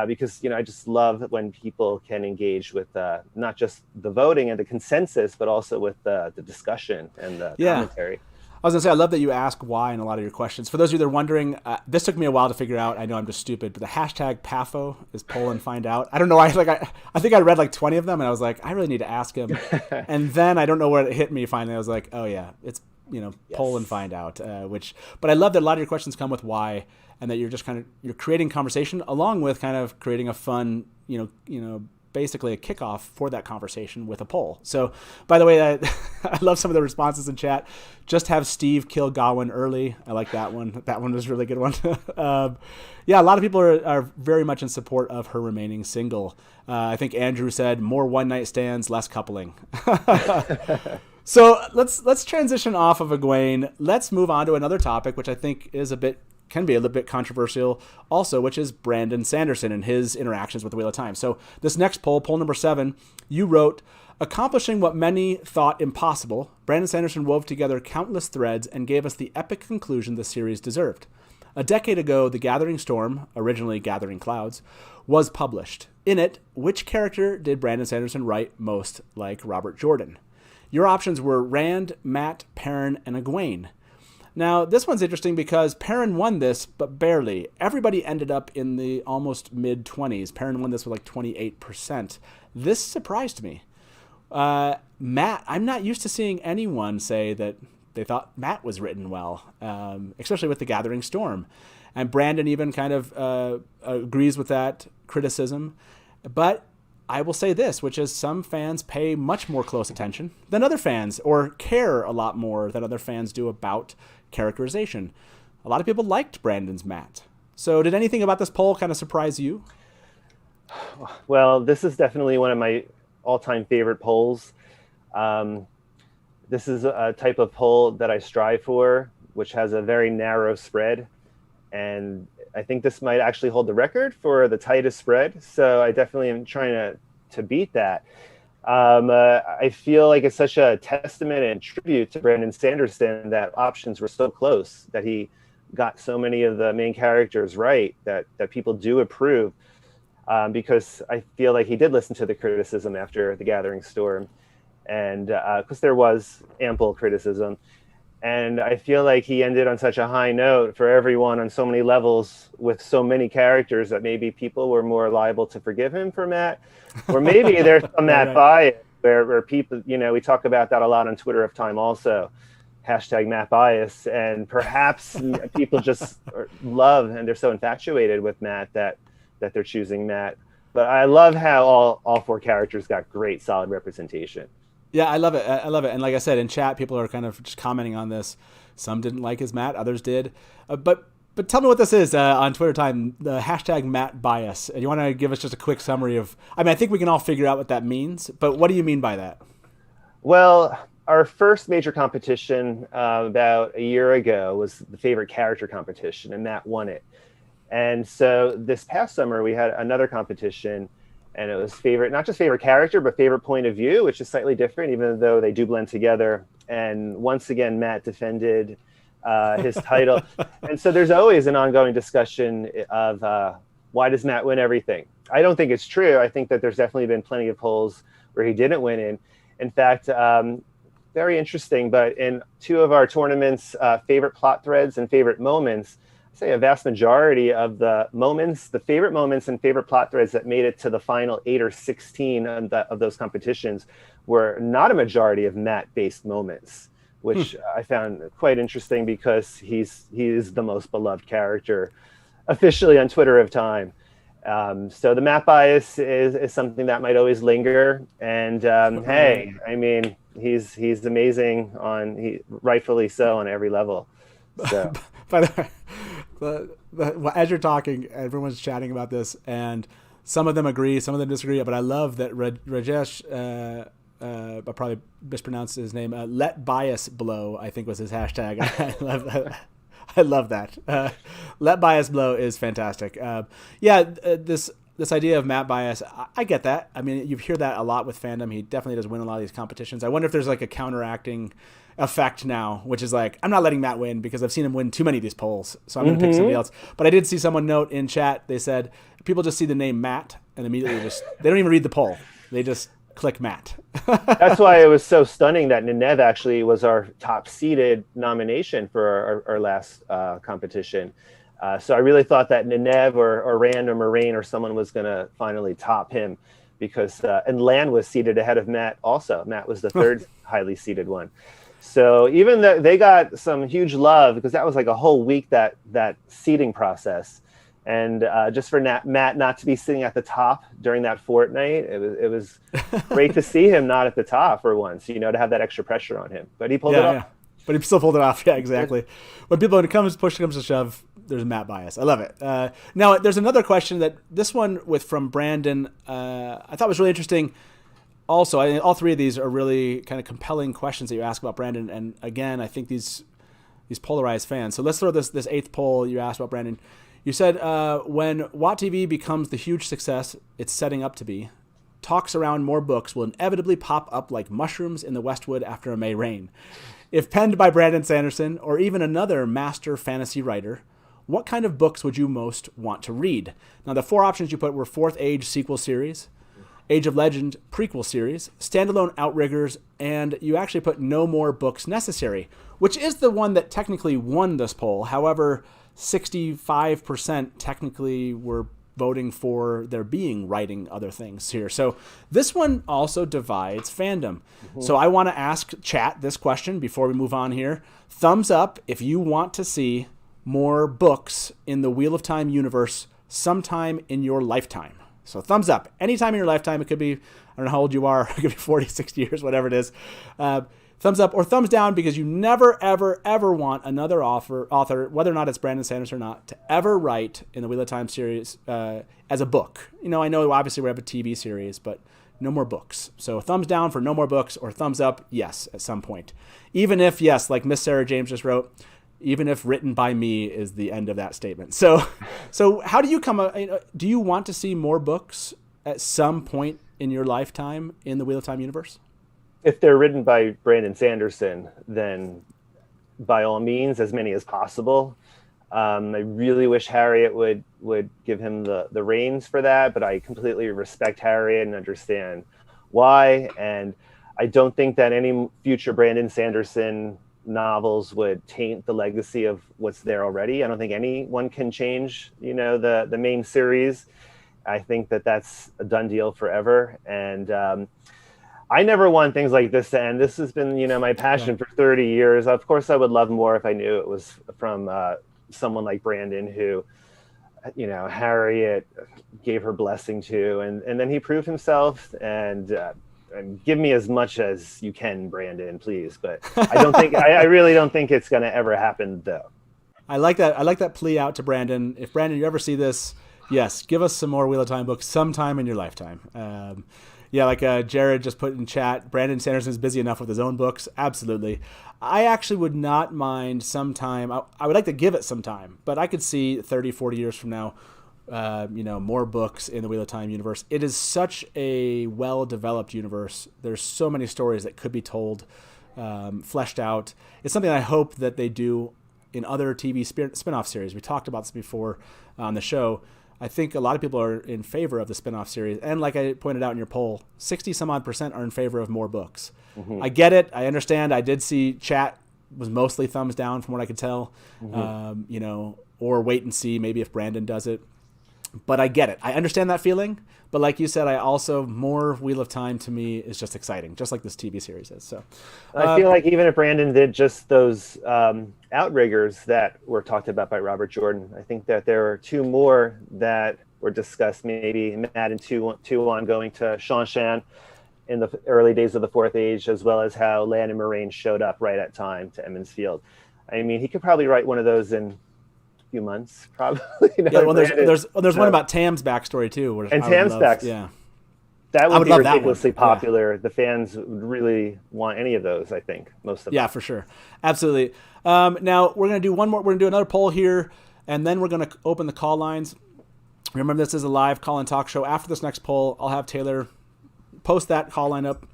Because, I just love when people can engage with not just the voting and the consensus, but also with the discussion and the commentary. I was going to say, I love that you ask why in a lot of your questions. For those of you that are wondering, this took me a while to figure out. I know I'm just stupid, but the hashtag PAFO is poll and find out. I don't know. I think I read like 20 of them, and I was like, I really need to ask him. And then I don't know where it hit me finally. I was like, oh, yeah, it's, poll and find out. But I love that a lot of your questions come with why, and that you're just you're creating conversation along with kind of creating a fun, basically a kickoff for that conversation with a poll. So, by the way, I love some of the responses in chat. Just have Steve kill Gawain early. I like that one. That one was a really good one. A lot of people are very much in support of her remaining single. I think Andrew said more one-night stands, less coupling. So let's transition off of Egwene. Let's move on to another topic, which I think can be a little bit controversial also, which is Brandon Sanderson and his interactions with the Wheel of Time. So this next poll number 7, you wrote, accomplishing what many thought impossible, Brandon Sanderson wove together countless threads and gave us the epic conclusion the series deserved. A decade ago, The Gathering Storm, originally Gathering Clouds, was published. In it, which character did Brandon Sanderson write most like Robert Jordan? Your options were Rand, Matt, Perrin, and Egwene. Now, this one's interesting because Perrin won this, but barely. Everybody ended up in the almost mid-20s. Perrin won this with like 28%. This surprised me. Matt, I'm not used to seeing anyone say that they thought Matt was written well, especially with The Gathering Storm. And Brandon even kind of agrees with that criticism. But I will say this, which is some fans pay much more close attention than other fans, or care a lot more than other fans do about characterization. A lot of people liked Brandon's Matt. So did anything about this poll kind of surprise you? Well, this is definitely one of my all-time favorite polls. This is a type of poll that I strive for, which has a very narrow spread. And I think this might actually hold the record for the tightest spread. So I definitely am trying to beat that. I feel like it's such a testament and tribute to Brandon Sanderson that options were so close, that he got so many of the main characters right, that people do approve. Because I feel like he did listen to the criticism after The Gathering Storm, and because there was ample criticism. And I feel like he ended on such a high note for everyone on so many levels with so many characters that maybe people were more liable to forgive him for Matt. Or maybe there's some Matt bias where people, we talk about that a lot on Twitter of Time also, hashtag Matt bias. And perhaps people just love, and they're so infatuated with Matt that they're choosing Matt. But I love how all four characters got great, solid representation. Yeah, I love it. I love it. And like I said, in chat, people are kind of just commenting on this. Some didn't like his Matt, others did. But tell me what this is on Twitter Time, the hashtag Matt bias. And you want to give us just a quick summary of, I think we can all figure out what that means, but what do you mean by that? Well, our first major competition about a year ago was the favorite character competition, and Matt won it. And so this past summer, we had another competition, and it was not just favorite character, but favorite point of view, which is slightly different, even though they do blend together. And once again, Matt defended his title. And so there's always an ongoing discussion of why does Matt win everything? I don't think it's true. I think that there's definitely been plenty of polls where he didn't win in fact, very interesting, but in two of our tournaments, favorite plot threads and favorite moments, say a vast majority of the favorite moments and favorite plot threads that made it to the final 8 or 16 of those competitions were not a majority of Matt-based moments, which I found quite interesting because he is the most beloved character officially on Twitter of Time. So the Matt bias is something that might always linger. And hey, he's amazing rightfully so on every level. So. By the way, as you're talking, everyone's chatting about this, and some of them agree, some of them disagree. But I love that Rajesh, I probably mispronounced his name. Let bias blow, I think was his hashtag. I love that. I love that. Let bias blow is fantastic. This idea of Matt bias, I get that. I mean, you hear that a lot with Fandom. He definitely does win a lot of these competitions. I wonder if there's like a counteracting effect now, which is like, I'm not letting Matt win because I've seen him win too many of these polls, so I'm going to pick somebody else. But I did see someone note in chat, they said people just see the name Matt and immediately they don't even read the poll. They just click Matt. That's why it was so stunning that Nenev actually was our top seeded nomination for our last competition. So I really thought that Nenev or Rand or Moraine or someone was going to finally top him because, and Lan was seeded ahead of Matt also. Matt was the third highly seeded one. So even though they got some huge love because that was like a whole week, that seeding process. And just for Matt not to be sitting at the top during that fortnight, it was great to see him not at the top for once, to have that extra pressure on him. But he pulled it off. Yeah. But he still pulled it off. Yeah, exactly. When push comes to shove, there's Matt bias. I love it. Now, there's another question that this one from Brandon, I thought was really interesting. Also, all three of these are really kind of compelling questions that you ask about Brandon. And again, I think these polarized fans. So let's throw this eighth poll you asked about Brandon. You said, when WoTTV becomes the huge success it's setting up to be, talks around more books will inevitably pop up like mushrooms in the Westwood after a May rain. If penned by Brandon Sanderson or even another master fantasy writer, what kind of books would you most want to read? Now, the four options you put were Fourth Age sequel series, Age of Legend prequel series, standalone Outriggers, and you actually put No More Books Necessary, which is the one that technically won this poll. However, 65% technically were voting for there being writing other things here. So this one also divides fandom. So I want to ask chat this question before we move on here. Thumbs up if you want to see more books in the Wheel of Time universe sometime in your lifetime. So thumbs up. Anytime in your lifetime. It could be, I don't know how old you are. It could be 40, 60 years, whatever it is. Thumbs up or thumbs down because you never, ever, ever want another author, whether or not it's Brandon Sanderson or not, to ever write in the Wheel of Time series as a book. You know, I know obviously we have a TV series, but no more books. So thumbs down for no more books, or thumbs up, yes, at some point. Even if, yes, like Miss Sarah James just wrote, even if written by me is the end of that statement. So how do you do you want to see more books at some point in your lifetime in the Wheel of Time universe? If they're written by Brandon Sanderson, then by all means, as many as possible. I really wish Harriet would give him the reins for that, but I completely respect Harriet and understand why. And I don't think that any future Brandon Sanderson novels would taint the legacy of what's there already. I don't think anyone can change, the main series. I think that that's a done deal forever. And I never want things like this to end. This has been, my passion for 30 years. Of course, I would love more if I knew it was from someone like Brandon who, Harriet gave her blessing to, and then he proved himself. And give me as much as you can, Brandon, please. But I don't think, I really don't think it's going to ever happen, though. I like that plea out to Brandon. If Brandon, you ever see this, yes, give us some more Wheel of Time books sometime in your lifetime. Like Jared just put in chat, Brandon Sanderson is busy enough with his own books. Absolutely. I actually would not mind sometime. I would like to give it some time, but I could see 30, 40 years from now, more books in the Wheel of Time universe. It is such a well-developed universe. There's so many stories that could be told, fleshed out. It's something I hope that they do in other TV spin-off series. We talked about this before on the show. I think a lot of people are in favor of the spin-off series. And like I pointed out in your poll, 60 some odd % are in favor of more books. Mm-hmm. I get it. I understand. I did see chat was mostly thumbs down from what I could tell, or wait and see maybe if Brandon does it. But I get it. I understand that feeling. But like you said, I also, more Wheel of Time to me is just exciting, just like this TV series is. So I feel like even if Brandon did just those outriggers that were talked about by Robert Jordan, I think that there are two more that were discussed, maybe Madden 2 ongoing to Sean in the early days of the Fourth Age, as well as how Lan and Moraine showed up right at time to Emmons Field. I mean, he could probably write one of those in few months, probably. There's one about Tam's backstory too. And Tam's backstory. Yeah. That would be ridiculously popular. Yeah. The fans would really want any of those, I think, most of them. Yeah, for sure. Absolutely. Now, we're going to do one more. We're going to do another poll here, and then we're going to open the call lines. Remember, this is a live call-in talk show. After this next poll, I'll have Taylor post that call line up.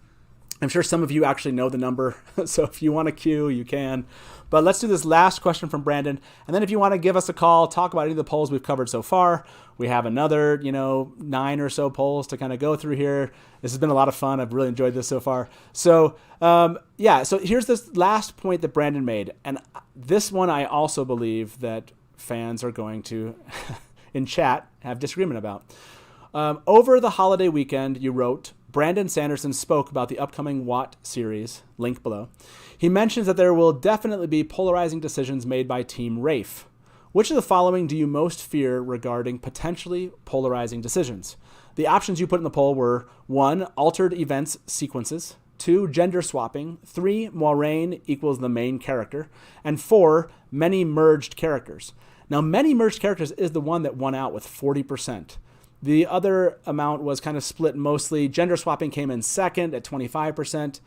I'm sure some of you actually know the number, so if you want to queue, you can. But let's do this last question from Brandon, and then if you want to give us a call, talk about any of the polls we've covered so far. We have another, 9 or so polls to kind of go through here. This has been a lot of fun. I've really enjoyed this so far. So, so here's this last point that Brandon made, and this one I also believe that fans are going to, in chat, have disagreement about. Over the holiday weekend, you wrote, Brandon Sanderson spoke about the upcoming WoT series, link below. He mentions that there will definitely be polarizing decisions made by Team Rafe. Which of the following do you most fear regarding potentially polarizing decisions? The options you put in the poll were 1, altered events sequences, 2, gender swapping, 3, Moraine equals the main character, and 4, many merged characters. Now, many merged characters is the one that won out with 40%. The other amount was kind of split mostly. Gender swapping came in second at 25%.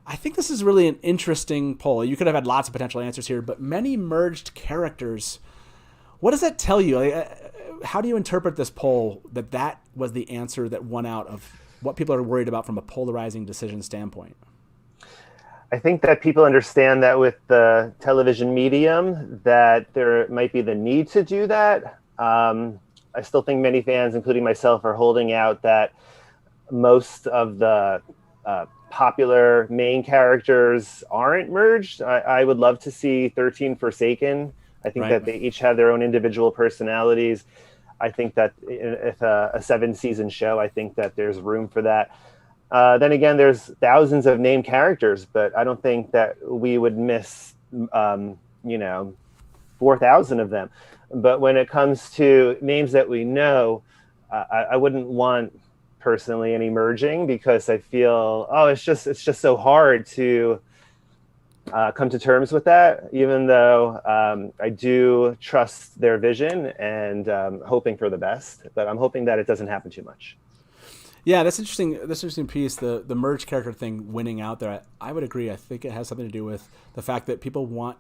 I think this is really an interesting poll. You could have had lots of potential answers here, but many merged characters. What does that tell you? How do you interpret this poll that was the answer that won out of what people are worried about from a polarizing decision standpoint? I think that people understand that with the television medium, that there might be the need to do that. I still think many fans, including myself, are holding out that most of the popular main characters aren't merged. I would love to see 13 Forsaken. I think that they each have their own individual personalities. I think that if a 7-season show, I think that there's room for that. Then again, there's thousands of named characters, but I don't think that we would miss, 4,000 of them. But when it comes to names that we know, I wouldn't want personally any merging, because I feel, it's just so hard to come to terms with that, even though I do trust their vision and hoping for the best, but I'm hoping that it doesn't happen too much. Yeah, that's interesting. That's an interesting piece. The merge character thing winning out there. I would agree. I think it has something to do with the fact that people want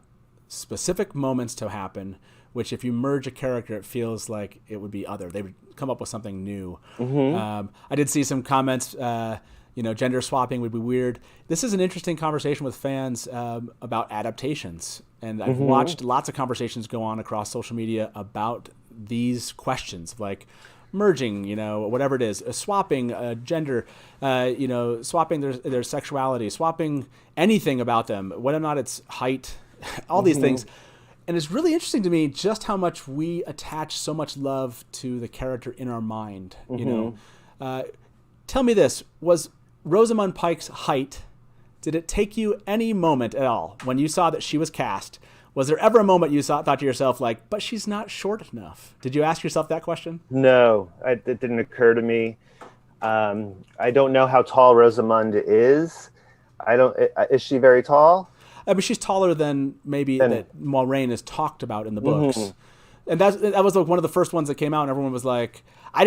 specific moments to happen, which if you merge a character, it feels like it would be other. They would come up with something new. I did see some comments, gender swapping would be weird. This is an interesting conversation with fans about adaptations. And I've watched lots of conversations go on across social media about these questions, like merging, whatever it is, swapping gender, swapping their sexuality, swapping anything about them, whether or not it's height, all these things. And it's really interesting to me just how much we attach so much love to the character in our mind. Tell me this, was Rosamund Pike's height, did it take you any moment at all when you saw that she was cast? Was there ever a moment you thought to yourself, like, but she's not short enough? Did you ask yourself that question? No, it didn't occur to me. I don't know how tall Rosamund is. Is she very tall? I mean, she's taller than that Moiraine is talked about in the books. And that was like one of the first ones that came out, and everyone was like, I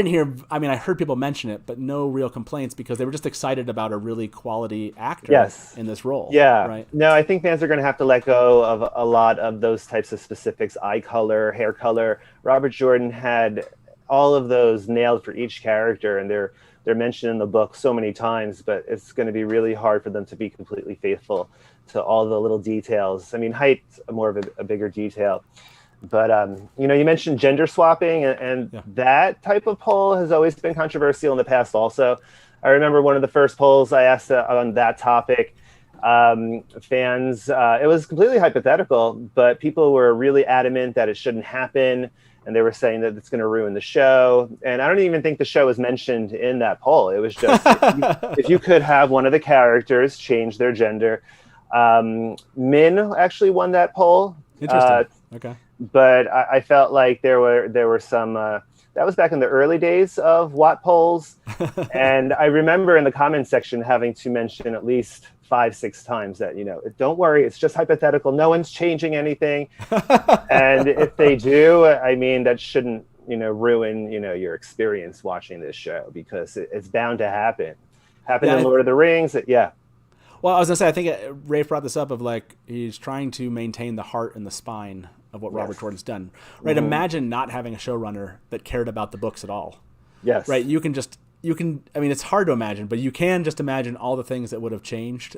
heard people mention it, but no real complaints, because they were just excited about a really quality actor in this role. Yeah. Right? No, I think fans are going to have to let go of a lot of those types of specifics, eye color, hair color. Robert Jordan had all of those nailed for each character, and they're mentioned in the book so many times, but it's going to be really hard for them to be completely faithful to all the little details. I mean, height's more of a bigger detail. But, you mentioned gender swapping, and that type of poll has always been controversial in the past also. I remember one of the first polls I asked on that topic, fans, it was completely hypothetical, but people were really adamant that it shouldn't happen. And they were saying that it's going to ruin the show. And I don't even think the show was mentioned in that poll. It was just, if you could have one of the characters change their gender. Min actually won that poll. Interesting. Okay. But I felt like there were some, that was back in the early days of WoTPolls. And I remember in the comments section having to mention at least 5-6 times that, don't worry, it's just hypothetical. No one's changing anything. And if they do, I mean, that shouldn't, ruin, your experience watching this show, because it's bound to happen. Happened in Lord of the Rings. Well, I was going to say, I think Rafe brought this up of like, he's trying to maintain the heart and the spine of what Robert Jordan's done. Right? Imagine not having a showrunner that cared about the books at all. Yes. Right? You can, I mean, it's hard to imagine, but you can just imagine all the things that would have changed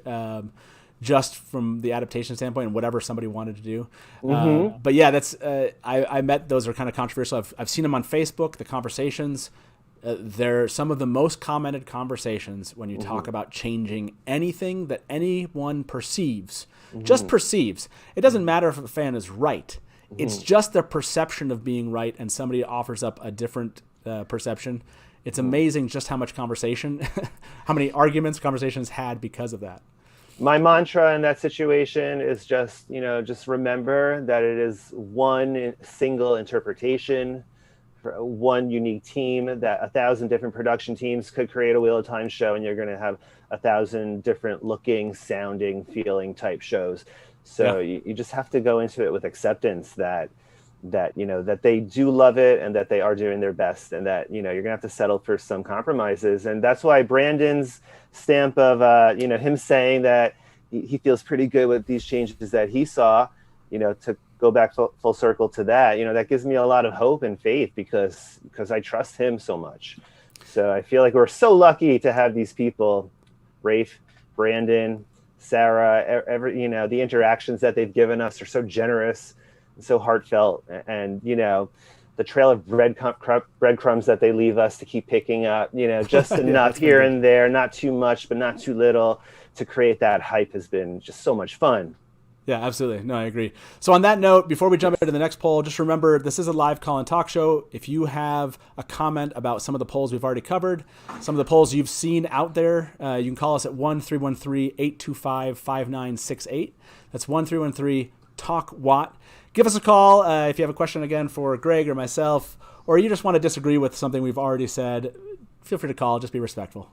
just from the adaptation standpoint and whatever somebody wanted to do. But yeah, that's, I met, those are kind of controversial. I've seen them on Facebook, the conversations. They're some of the most commented conversations when you talk about changing anything that anyone perceives, just perceives. It doesn't matter if a fan is right. It's just their perception of being right, and somebody offers up a different perception. It's amazing just how much conversation, how many arguments conversations had because of that. My mantra in that situation is just remember that it is one single interpretation, one unique team, that 1,000 different production teams could create a Wheel of Time show, and you're going to have 1,000 different looking, sounding, feeling type shows. So you just have to go into it with acceptance that they do love it, and that they are doing their best, and that, you're going to have to settle for some compromises. And that's why Brandon's stamp of, him saying that he feels pretty good with these changes that he saw, to go back full circle to that, that gives me a lot of hope and faith, because I trust him so much. So I feel like we're so lucky to have these people, Rafe, Brandon, Sarah, the interactions that they've given us are so generous and so heartfelt. And, the trail of breadcrumbs that they leave us to keep picking up, just enough here and there, not too much, but not too little, to create that hype has been just so much fun. Yeah, absolutely. No, I agree. So on that note, before we jump into the next poll, just remember this is a live call and talk show. If you have a comment about some of the polls we've already covered, some of the polls you've seen out there, you can call us at 1-313-825-5968. That's 1-313-TALK-WOT. Give us a call if you have a question again for Greg or myself, or you just want to disagree with something we've already said. Feel free to call. Just be respectful.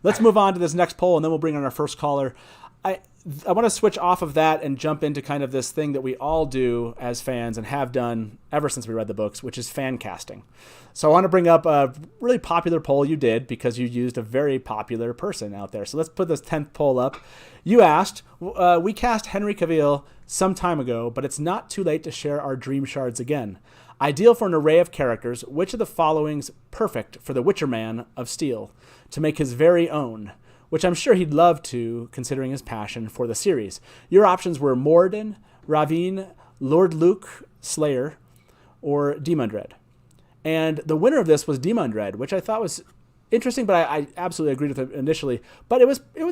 Let's move on to this next poll, and then we'll bring on our first caller. I want to switch off of that and jump into kind of this thing that we all do as fans and have done ever since we read the books, which is fan casting. So I want to bring up a really popular poll you did because you used a very popular person out there. So let's put this 10th poll up. You asked, we cast Henry Cavill some time ago, but it's not too late to share our dream shards again. Ideal for an array of characters, which of the following's perfect for the Witcher Man of Steel to make his very own? Which I'm sure he'd love to, considering his passion for the series. Your options were Moradin, Ravine, Lord Luke, Slayer, or Demandred. And the winner of this was Demandred, which I thought was interesting, but I absolutely agreed with it initially. But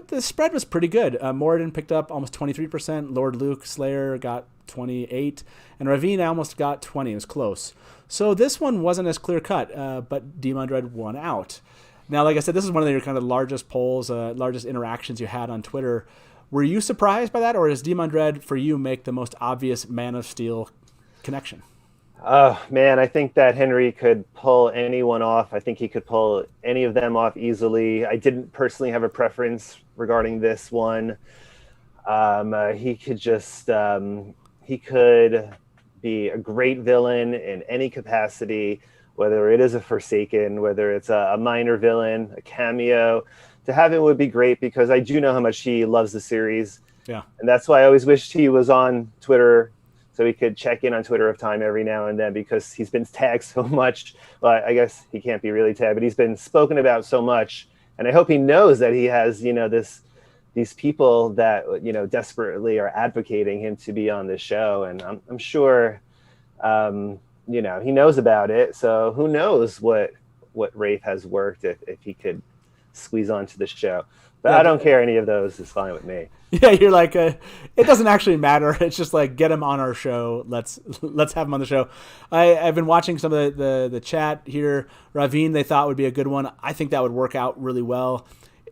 the spread was pretty good. Moradin picked up almost 23%. Lord Luke, Slayer got 28%. And Ravine almost got 20%. It was close. So this one wasn't as clear cut, but Demandred won out. Now, like I said, this is one of your kind of largest polls, largest interactions you had on Twitter. Were you surprised by that, or does Demandred, for you, make the most obvious Man of Steel connection? Oh, man, I think that Henry could pull anyone off. I think he could pull any of them off easily. I didn't personally have a preference regarding this one. He could be a great villain in any capacity, whether it is a Forsaken, whether it's a minor villain, a cameo. To have him would be great because I do know how much he loves the series. Yeah. And that's why I always wished he was on Twitter so he could check in on Twitter of Time every now and then because he's been tagged so much. Well, I guess he can't be really tagged, but he's been spoken about so much. And I hope he knows that he has, these people that, desperately are advocating him to be on this show. And I'm sure, he knows about it. So who knows what Rafe has worked if he could squeeze onto the show. But yeah, I don't care. Any of those is fine with me. Yeah, you're like, it doesn't actually matter. It's just like, get him on our show. Let's have him on the show. I've been watching some of the chat here. Ravine, they thought would be a good one. I think that would work out really well.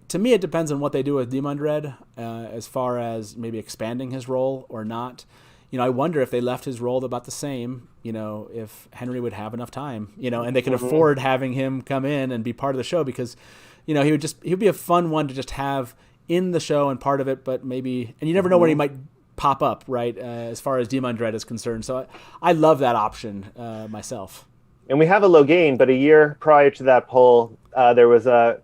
To me, it depends on what they do with Demandred as far as maybe expanding his role or not. I wonder if they left his role about the same, if Henry would have enough time, and they can afford having him come in and be part of the show because, he'd be a fun one to just have in the show and part of it, but maybe, and you never know where he might pop up, right? As far as Demandred is concerned. So I love that option myself. And we have a Logain, but a year prior to that poll, there was a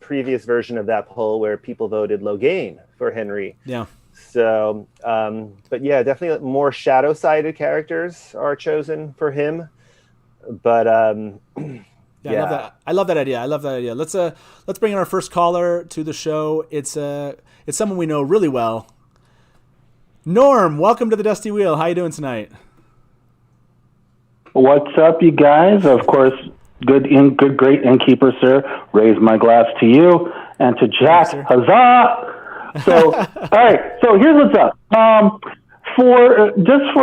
previous version of that poll where people voted Logain for Henry. Yeah. So, but yeah, definitely more shadow-sided characters are chosen for him. But yeah. I love that idea. Let's bring in our first caller to the show. It's someone we know really well. Norm, welcome to the Dusty Wheel. How you doing tonight? What's up, you guys? Of course, great Innkeeper, sir. Raise my glass to you and to Jack. Thanks, huzzah! So, all right. So here's what's up. For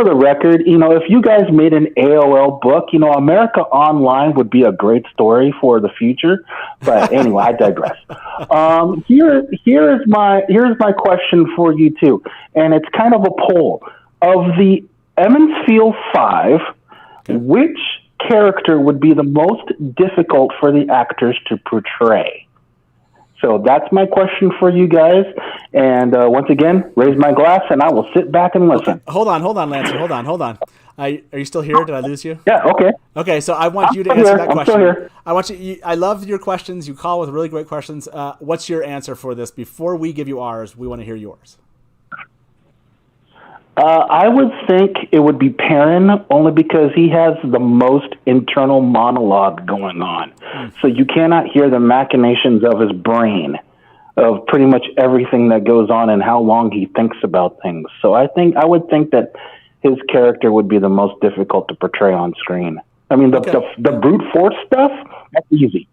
the record, if you guys made an AOL book, America Online would be a great story for the future. But anyway, I digress. Here's my question for you too, and it's kind of a poll of the Emmonsfield 5. Okay. Which character would be the most difficult for the actors to portray? So that's my question for you guys. And once again, raise my glass, and I will sit back and listen. Okay. Hold on, Lancer. Hold on. Are you still here? Did I lose you? Yeah, okay. Okay, so I want you to answer that question. I love your questions. You call with really great questions. What's your answer for this? Before we give you ours, we want to hear yours. I would think it would be Perrin, only because he has the most internal monologue going on. So you cannot hear the machinations of his brain, of pretty much everything that goes on and how long he thinks about things. So I would think that his character would be the most difficult to portray on screen. I mean, the brute force stuff, that's easy.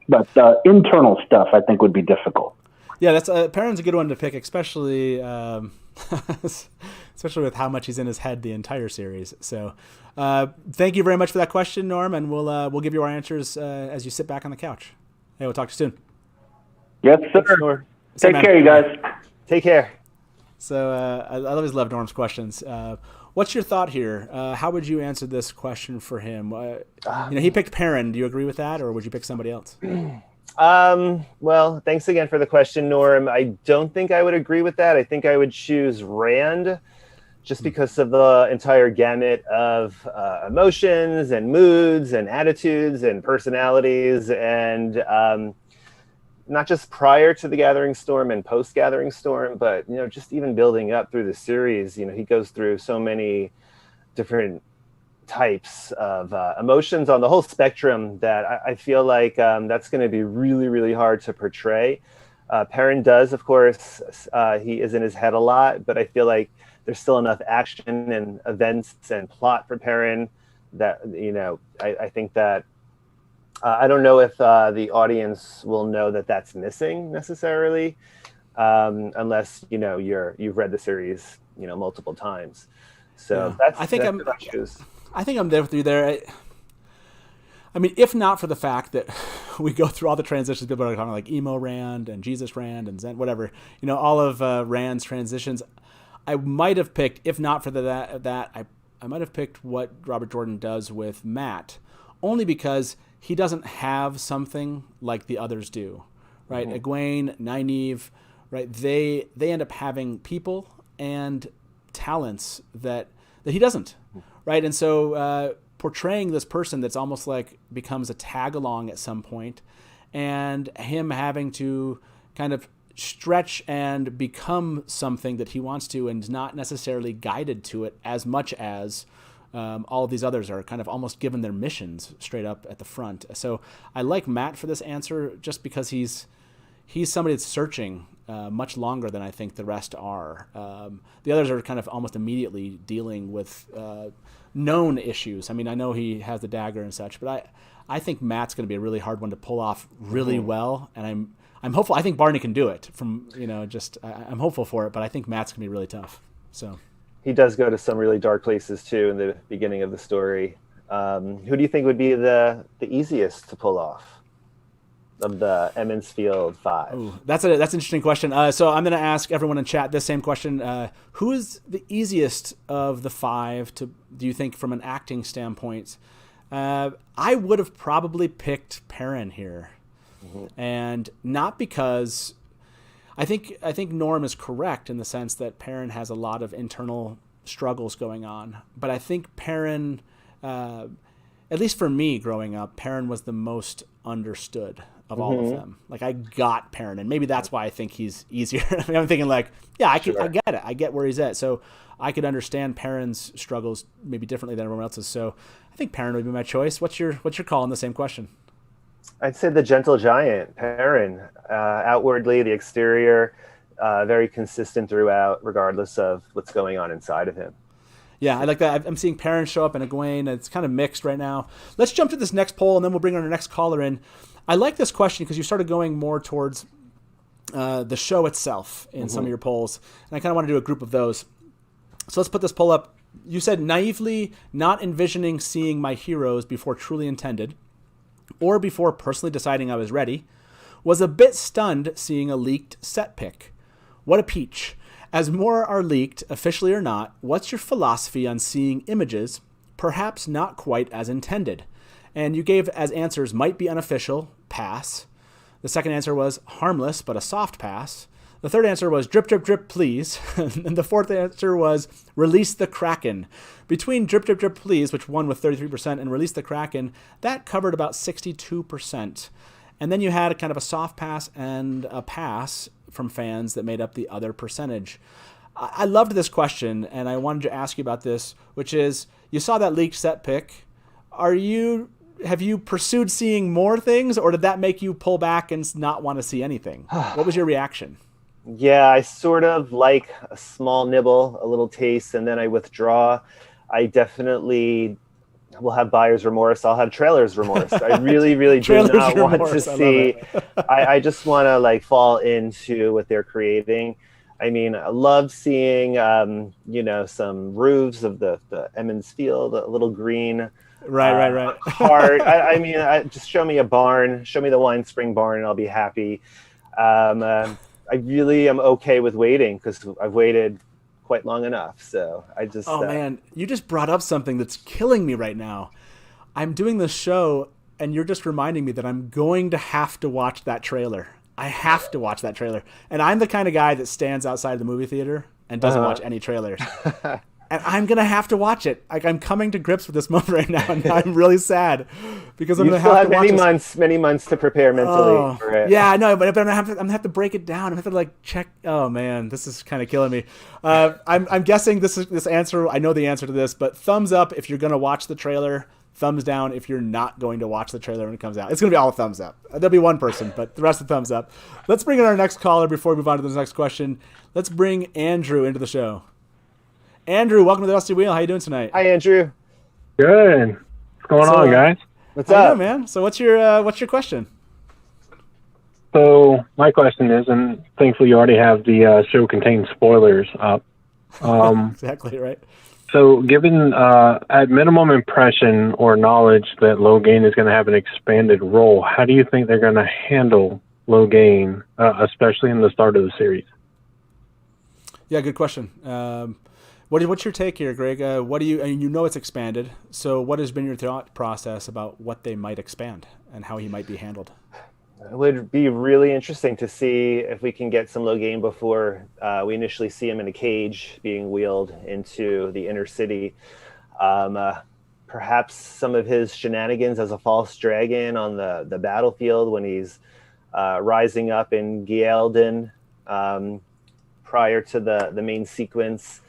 But the internal stuff, I think, would be difficult. Yeah, that's Perrin's a good one to pick, especially especially with how much he's in his head the entire series. So thank you very much for that question, Norm, and we'll give you our answers as you sit back on the couch. Hey, we'll talk to you soon. Yes, sir. Sure. Take care, you guys. Take care. So I always love Norm's questions. What's your thought here? How would you answer this question for him? He picked Perrin. Do you agree with that, or would you pick somebody else? Well, thanks again for the question, Norm. I don't think I would agree with that. I think I would choose Rand just because of the entire gamut of emotions and moods and attitudes and personalities, and not just prior to the Gathering Storm and post Gathering Storm, but just even building up through the series. He goes through so many different types of emotions on the whole spectrum that I feel like that's going to be really, really hard to portray. Perrin does, of course, he is in his head a lot, but I feel like there's still enough action and events and plot for Perrin that, I think that I don't know if the audience will know that that's missing necessarily, unless you've read the series multiple times. So that's I think I'm there with you there. I mean, if not for the fact that we go through all the transitions, people are talking like emo Rand and Jesus Rand and Zen, whatever, all of Rand's transitions, I might have picked, if not for that I might have picked what Robert Jordan does with Matt, only because he doesn't have something like the others do, right? Mm-hmm. Egwene, Nynaeve, right? They end up having people and talents that he doesn't, right? And so portraying this person that's almost like becomes a tag along at some point, and him having to kind of stretch and become something that he wants to, and is not necessarily guided to it as much as all of these others are kind of almost given their missions straight up at the front. So I like Matt for this answer just because he's somebody that's searching much longer than I think the rest are. The others are kind of almost immediately dealing with known issues. I mean, I know he has the dagger and such, but I think Matt's going to be a really hard one to pull off really well, and I'm hopeful. I think Barney can do it. I'm hopeful for it, but I think Matt's going to be really tough. So. He does go to some really dark places too in the beginning of the story. Who do you think would be the easiest to pull off of the Emmons Field 5? Ooh, that's an interesting question. So I'm going to ask everyone in chat this same question. Who is the easiest of the 5 do you think, from an acting standpoint? I would have probably picked Perrin here. Mm-hmm. And not because I think Norm is correct in the sense that Perrin has a lot of internal struggles going on. But I think Perrin, at least for me growing up, Perrin was the most understood of all of them. Like, I got Perrin, and maybe that's why I think he's easier. I mean, I'm thinking like, yeah, I get it. I get where he's at. So I could understand Perrin's struggles maybe differently than everyone else's. So I think Perrin would be my choice. What's your call on the same question? I'd say the gentle giant, Perrin. Outwardly, the exterior, very consistent throughout, regardless of what's going on inside of him. Yeah, I like that. I'm seeing Perrin show up in Egwene. It's kind of mixed right now. Let's jump to this next poll, and then we'll bring our next caller in. I like this question because you started going more towards the show itself in some of your polls, and I kind of want to do a group of those. So let's put this poll up. You said naively not envisioning seeing my heroes before truly intended, or before personally deciding I was ready, was a bit stunned seeing a leaked set pick. What a peach. As more are leaked, officially or not, what's your philosophy on seeing images, perhaps not quite as intended? And you gave as answers might be unofficial, pass. The second answer was harmless, but a soft pass. The third answer was drip, drip, drip, please. And the fourth answer was release the Kraken. Between drip, drip, drip, please, which won with 33%, and release the Kraken, that covered about 62%. And then you had a kind of a soft pass and a pass from fans that made up the other percentage. I loved this question, and I wanted to ask you about this, which is, you saw that leaked set pick. Have you pursued seeing more things, or did that make you pull back and not want to see anything? What was your reaction? Yeah, I sort of like a small nibble, a little taste, and then I withdraw. I definitely will have buyer's remorse. I'll have trailer's remorse. I really, really do not want to see. I just want to fall into what they're creating. I mean, I love seeing, some roofs of the Emmons Field, a little green Right. heart. I mean, just show me a barn, show me the Wine Spring barn, and I'll be happy. I really am okay with waiting because I've waited quite long enough. So I just. Oh man, you just brought up something that's killing me right now. I'm doing this show, and you're just reminding me that I'm going to have to watch that trailer. I have to watch that trailer. And I'm the kind of guy that stands outside the movie theater and doesn't watch any trailers. And I'm going to have to watch it. Like, I'm coming to grips with this moment right now, and I'm really sad because I'm going to have to watch many months to prepare mentally for it. Yeah, I know, but I'm going to have to break it down. I'm going to have to check. Oh man, this is kind of killing me. I'm guessing this answer. I know the answer to this, but thumbs up if you're going to watch the trailer. Thumbs down if you're not going to watch the trailer when it comes out. It's going to be all thumbs up. There'll be one person, but the rest of thumbs up. Let's bring in our next caller before we move on to the next question. Let's bring Andrew into the show. Andrew, welcome to the Dusty Wheel. How you doing tonight? Hi, Andrew. Good. What's going on, guys? What's How up, you doing, man? So what's your question? So my question is, and thankfully you already have the show contains spoilers up. Exactly right. So given at minimum impression or knowledge that Logain is going to have an expanded role, how do you think they're going to handle Logain, especially in the start of the series? Yeah, good question. What's your take here, Greg? What do you know it's expanded, so what has been your thought process about what they might expand and how he might be handled? It would be really interesting to see if we can get some Logain before we initially see him in a cage being wheeled into the inner city. Perhaps some of his shenanigans as a false dragon on the battlefield when he's rising up in Gielden prior to the main sequence.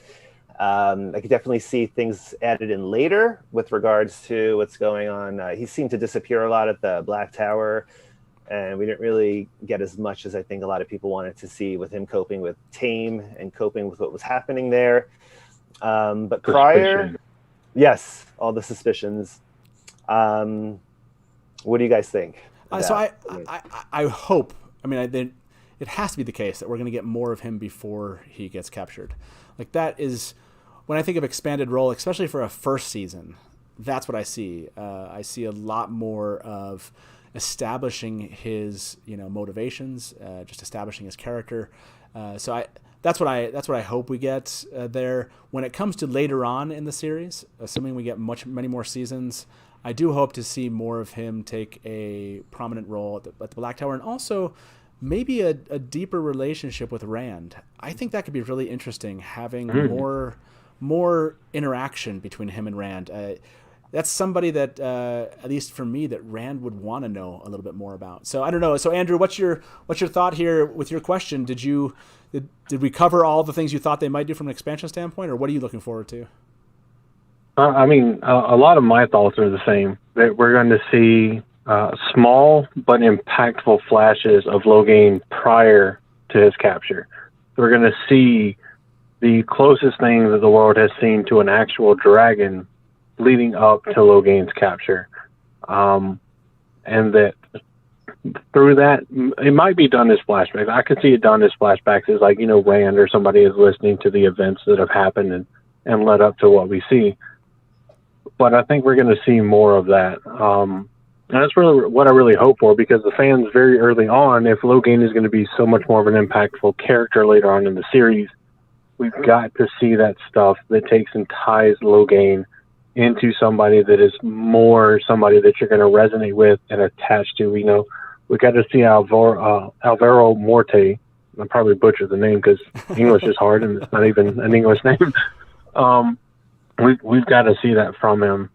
I could definitely see things added in later with regards to what's going on. He seemed to disappear a lot at the Black Tower, and we didn't really get as much as I think a lot of people wanted to see with him coping with Tame and coping with what was happening there. But prior, yes, all the suspicions. What do you guys think? So I hope, it has to be the case that we're going to get more of him before he gets captured. Like, that is, when I think of expanded role, especially for a first season, that's what I see. I see a lot more of establishing his, motivations, just establishing his character. So that's what I hope we get there. When it comes to later on in the series, assuming we get many more seasons, I do hope to see more of him take a prominent role at the Black Tower, and also maybe a deeper relationship with Rand. I think that could be really interesting, having more interaction between him and Rand. That's somebody that, at least for me, that Rand would want to know a little bit more about. So I don't know. So Andrew, what's your thought here with your question? Did we cover all the things you thought they might do from an expansion standpoint, or what are you looking forward to? A lot of my thoughts are the same. That we're going to see small but impactful flashes of Logain prior to his capture. We're going to see the closest thing that the world has seen to an actual dragon leading up to Logain's capture. And that through that, it might be done as flashbacks. I could see it done as flashbacks as Rand or somebody is listening to the events that have happened and led up to what we see. But I think we're going to see more of that. And that's really what I really hope for, because the fans very early on, if Logain is going to be so much more of an impactful character later on in the series, we've got to see that stuff that takes and ties Logain into somebody that is more somebody that you're going to resonate with and attach to. We got to see Alvaro Morte. I probably butchered the name because English is hard and it's not even an English name. We've got to see that from him.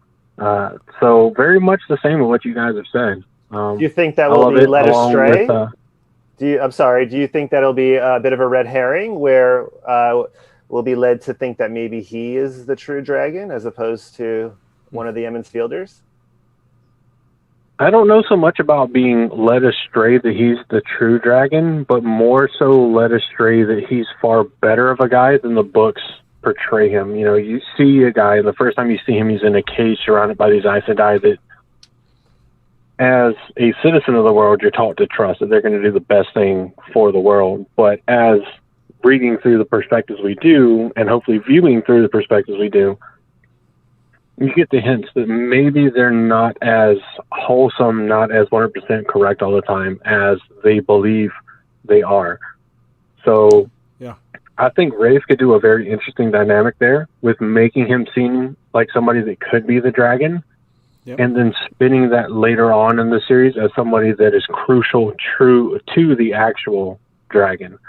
So very much the same with what you guys have said. Do you think that will be led astray? Do you think that'll be a bit of a red herring where we'll be led to think that maybe he is the true dragon as opposed to one of the Emmons Fielders? I don't know so much about being led astray that he's the true dragon, but more so led astray that he's far better of a guy than the books portray him. You see a guy, the first time you see him, he's in a cage surrounded by these Aes Sedai that, as a citizen of the world, you're taught to trust that they're going to do the best thing for the world. But as reading through the perspectives we do, and hopefully viewing through the perspectives we do, you get the hints that maybe they're not as wholesome, not as 100% correct all the time as they believe they are. So Yeah. I think Rafe could do a very interesting dynamic there with making him seem like somebody that could be the dragon. Yep. And then spinning that later on in the series as somebody that is crucial, true to the actual dragon.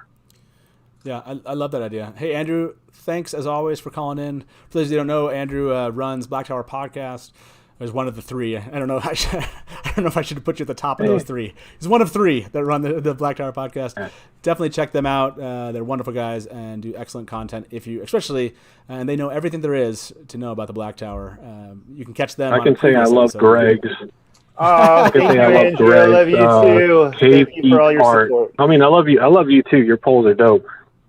Yeah, I love that idea. Hey, Andrew, thanks as always for calling in. For those who don't know, Andrew runs Black Tower Podcast. He's one of the three. I don't know. I don't know if I should put you at the top of those three. He's one of three that run the Black Tower Podcast. Definitely check them out. They're wonderful guys and do excellent content. And they know everything there is to know about the Black Tower. You can catch them. I can say I love Greg's. Oh, thank you, Andrew. I love you too. Thank you for all your support. I mean, I love you too. Your polls are dope.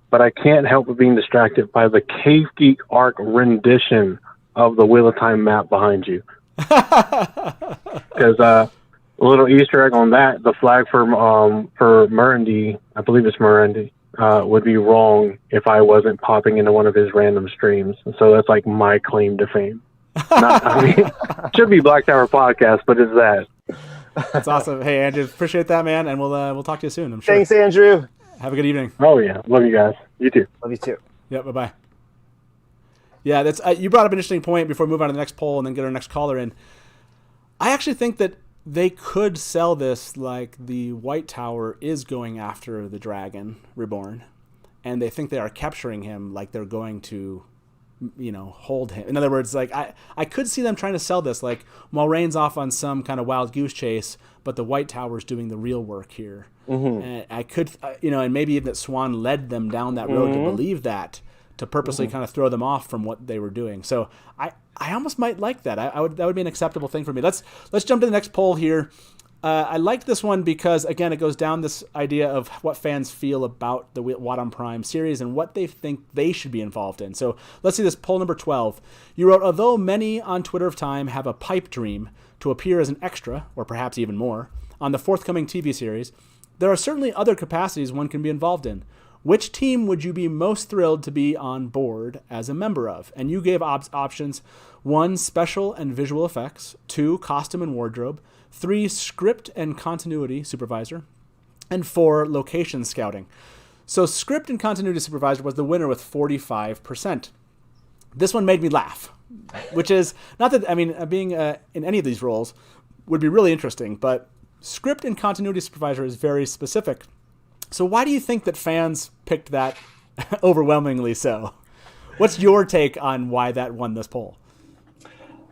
But I can't help but being distracted by the Cave Geek Arc rendition of the Wheel of Time map behind you. Because a little Easter egg on that, the flag for Murandy, I believe it's Murandy, would be wrong if I wasn't popping into one of his random streams. So that's like my claim to fame. Should be Black Tower Podcast, but it's that. That's awesome. Hey, Andrew, appreciate that, man, and we'll talk to you soon, I'm sure. Thanks, Andrew. Have a good evening. Oh yeah, love you guys. You too. Love you too. Yep. Bye bye. Yeah, that's you brought up an interesting point before we move on to the next poll and then get our next caller in. I actually think that they could sell this like the White Tower is going after the dragon reborn, and they think they are capturing him like they're going to, hold him. In other words, like I could see them trying to sell this like Moiraine's off on some kind of wild goose chase, but the White Tower's doing the real work here. Mm-hmm. And I could, and maybe even that Swan led them down that road to believe that, to purposely kind of throw them off from what they were doing. So I almost might like that. That would be an acceptable thing for me. Let's jump to the next poll here. I like this one because, again, it goes down this idea of what fans feel about the Wat on Prime series and what they think they should be involved in. So let's see this poll number 12. You wrote, although many on Twitter of Time have a pipe dream to appear as an extra, or perhaps even more, on the forthcoming TV series, there are certainly other capacities one can be involved in. Which team would you be most thrilled to be on board as a member of? And you gave options: 1, special and visual effects; 2, costume and wardrobe; 3, script and continuity supervisor; and 4, location scouting. So script and continuity supervisor was the winner with 45%. This one made me laugh, which is not that, being in any of these roles would be really interesting, but script and continuity supervisor is very specific. So why do you think that fans picked that overwhelmingly so? What's your take on why that won this poll?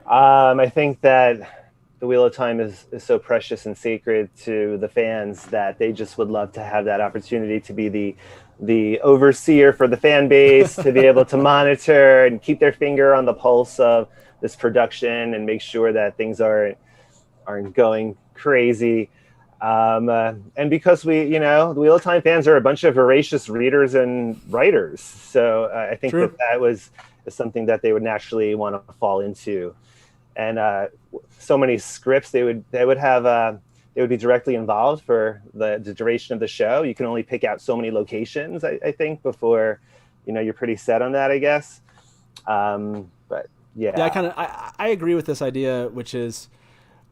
I think that the Wheel of Time is so precious and sacred to the fans that they just would love to have that opportunity to be the overseer for the fan base, to be able to monitor and keep their finger on the pulse of this production and make sure that things aren't going crazy. And because the Wheel of Time fans are a bunch of voracious readers and writers. So I think that was something that they would naturally want to fall into. And so many scripts they would be directly involved for the duration of the show. You can only pick out so many locations, I think, before, you're pretty set on that, I guess. But yeah. I agree with this idea, which is,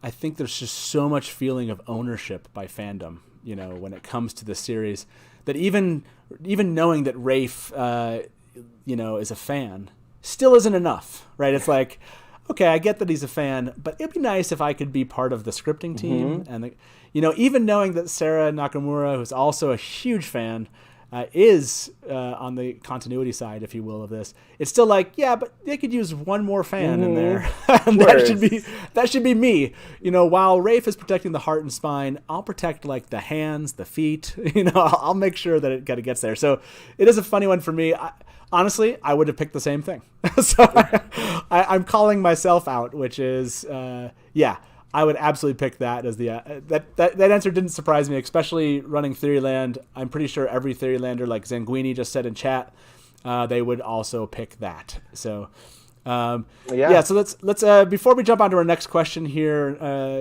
I think there's just so much feeling of ownership by fandom, when it comes to the series, that even knowing that Rafe, is a fan still isn't enough, right? It's like, okay, I get that he's a fan, but it'd be nice if I could be part of the scripting team. And, even knowing that Sarah Nakamura, who's also a huge fan, is on the continuity side, if you will, of this. It's still like, yeah, but they could use one more fan in there. And that should be me. While Rafe is protecting the heart and spine, I'll protect like the hands, the feet. I'll make sure that it kind of gets there. So it is a funny one for me. Honestly, I would have picked the same thing. So I'm calling myself out, which is, I would absolutely pick that as the that answer didn't surprise me, especially running Theoryland. I'm pretty sure every Theorylander, like Zanguini just said in chat, they would also pick that. So so let's before we jump on to our next question here,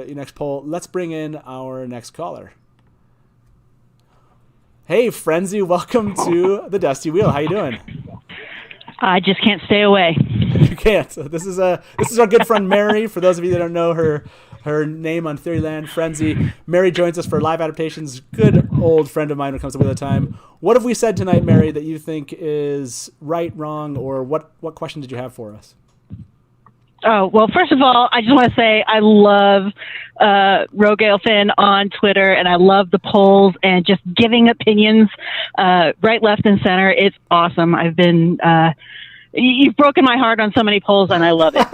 next poll, let's bring in our next caller. Hey, Frenzy, welcome to the Dusty Wheel. How you doing? I just can't stay away. You can't. This is our good friend Mary. For those of you that don't know her name on Theoryland, Frenzy. Mary joins us for live adaptations. Good old friend of mine when it comes to Wheel of Time. What have we said tonight, Mary, that you think is right, wrong, or what question did you have for us? Oh, well, first of all, I just want to say I love Rogue Aelfinn on Twitter, and I love the polls and just giving opinions right, left, and center. It's awesome. I've been you've broken my heart on so many polls, and I love it.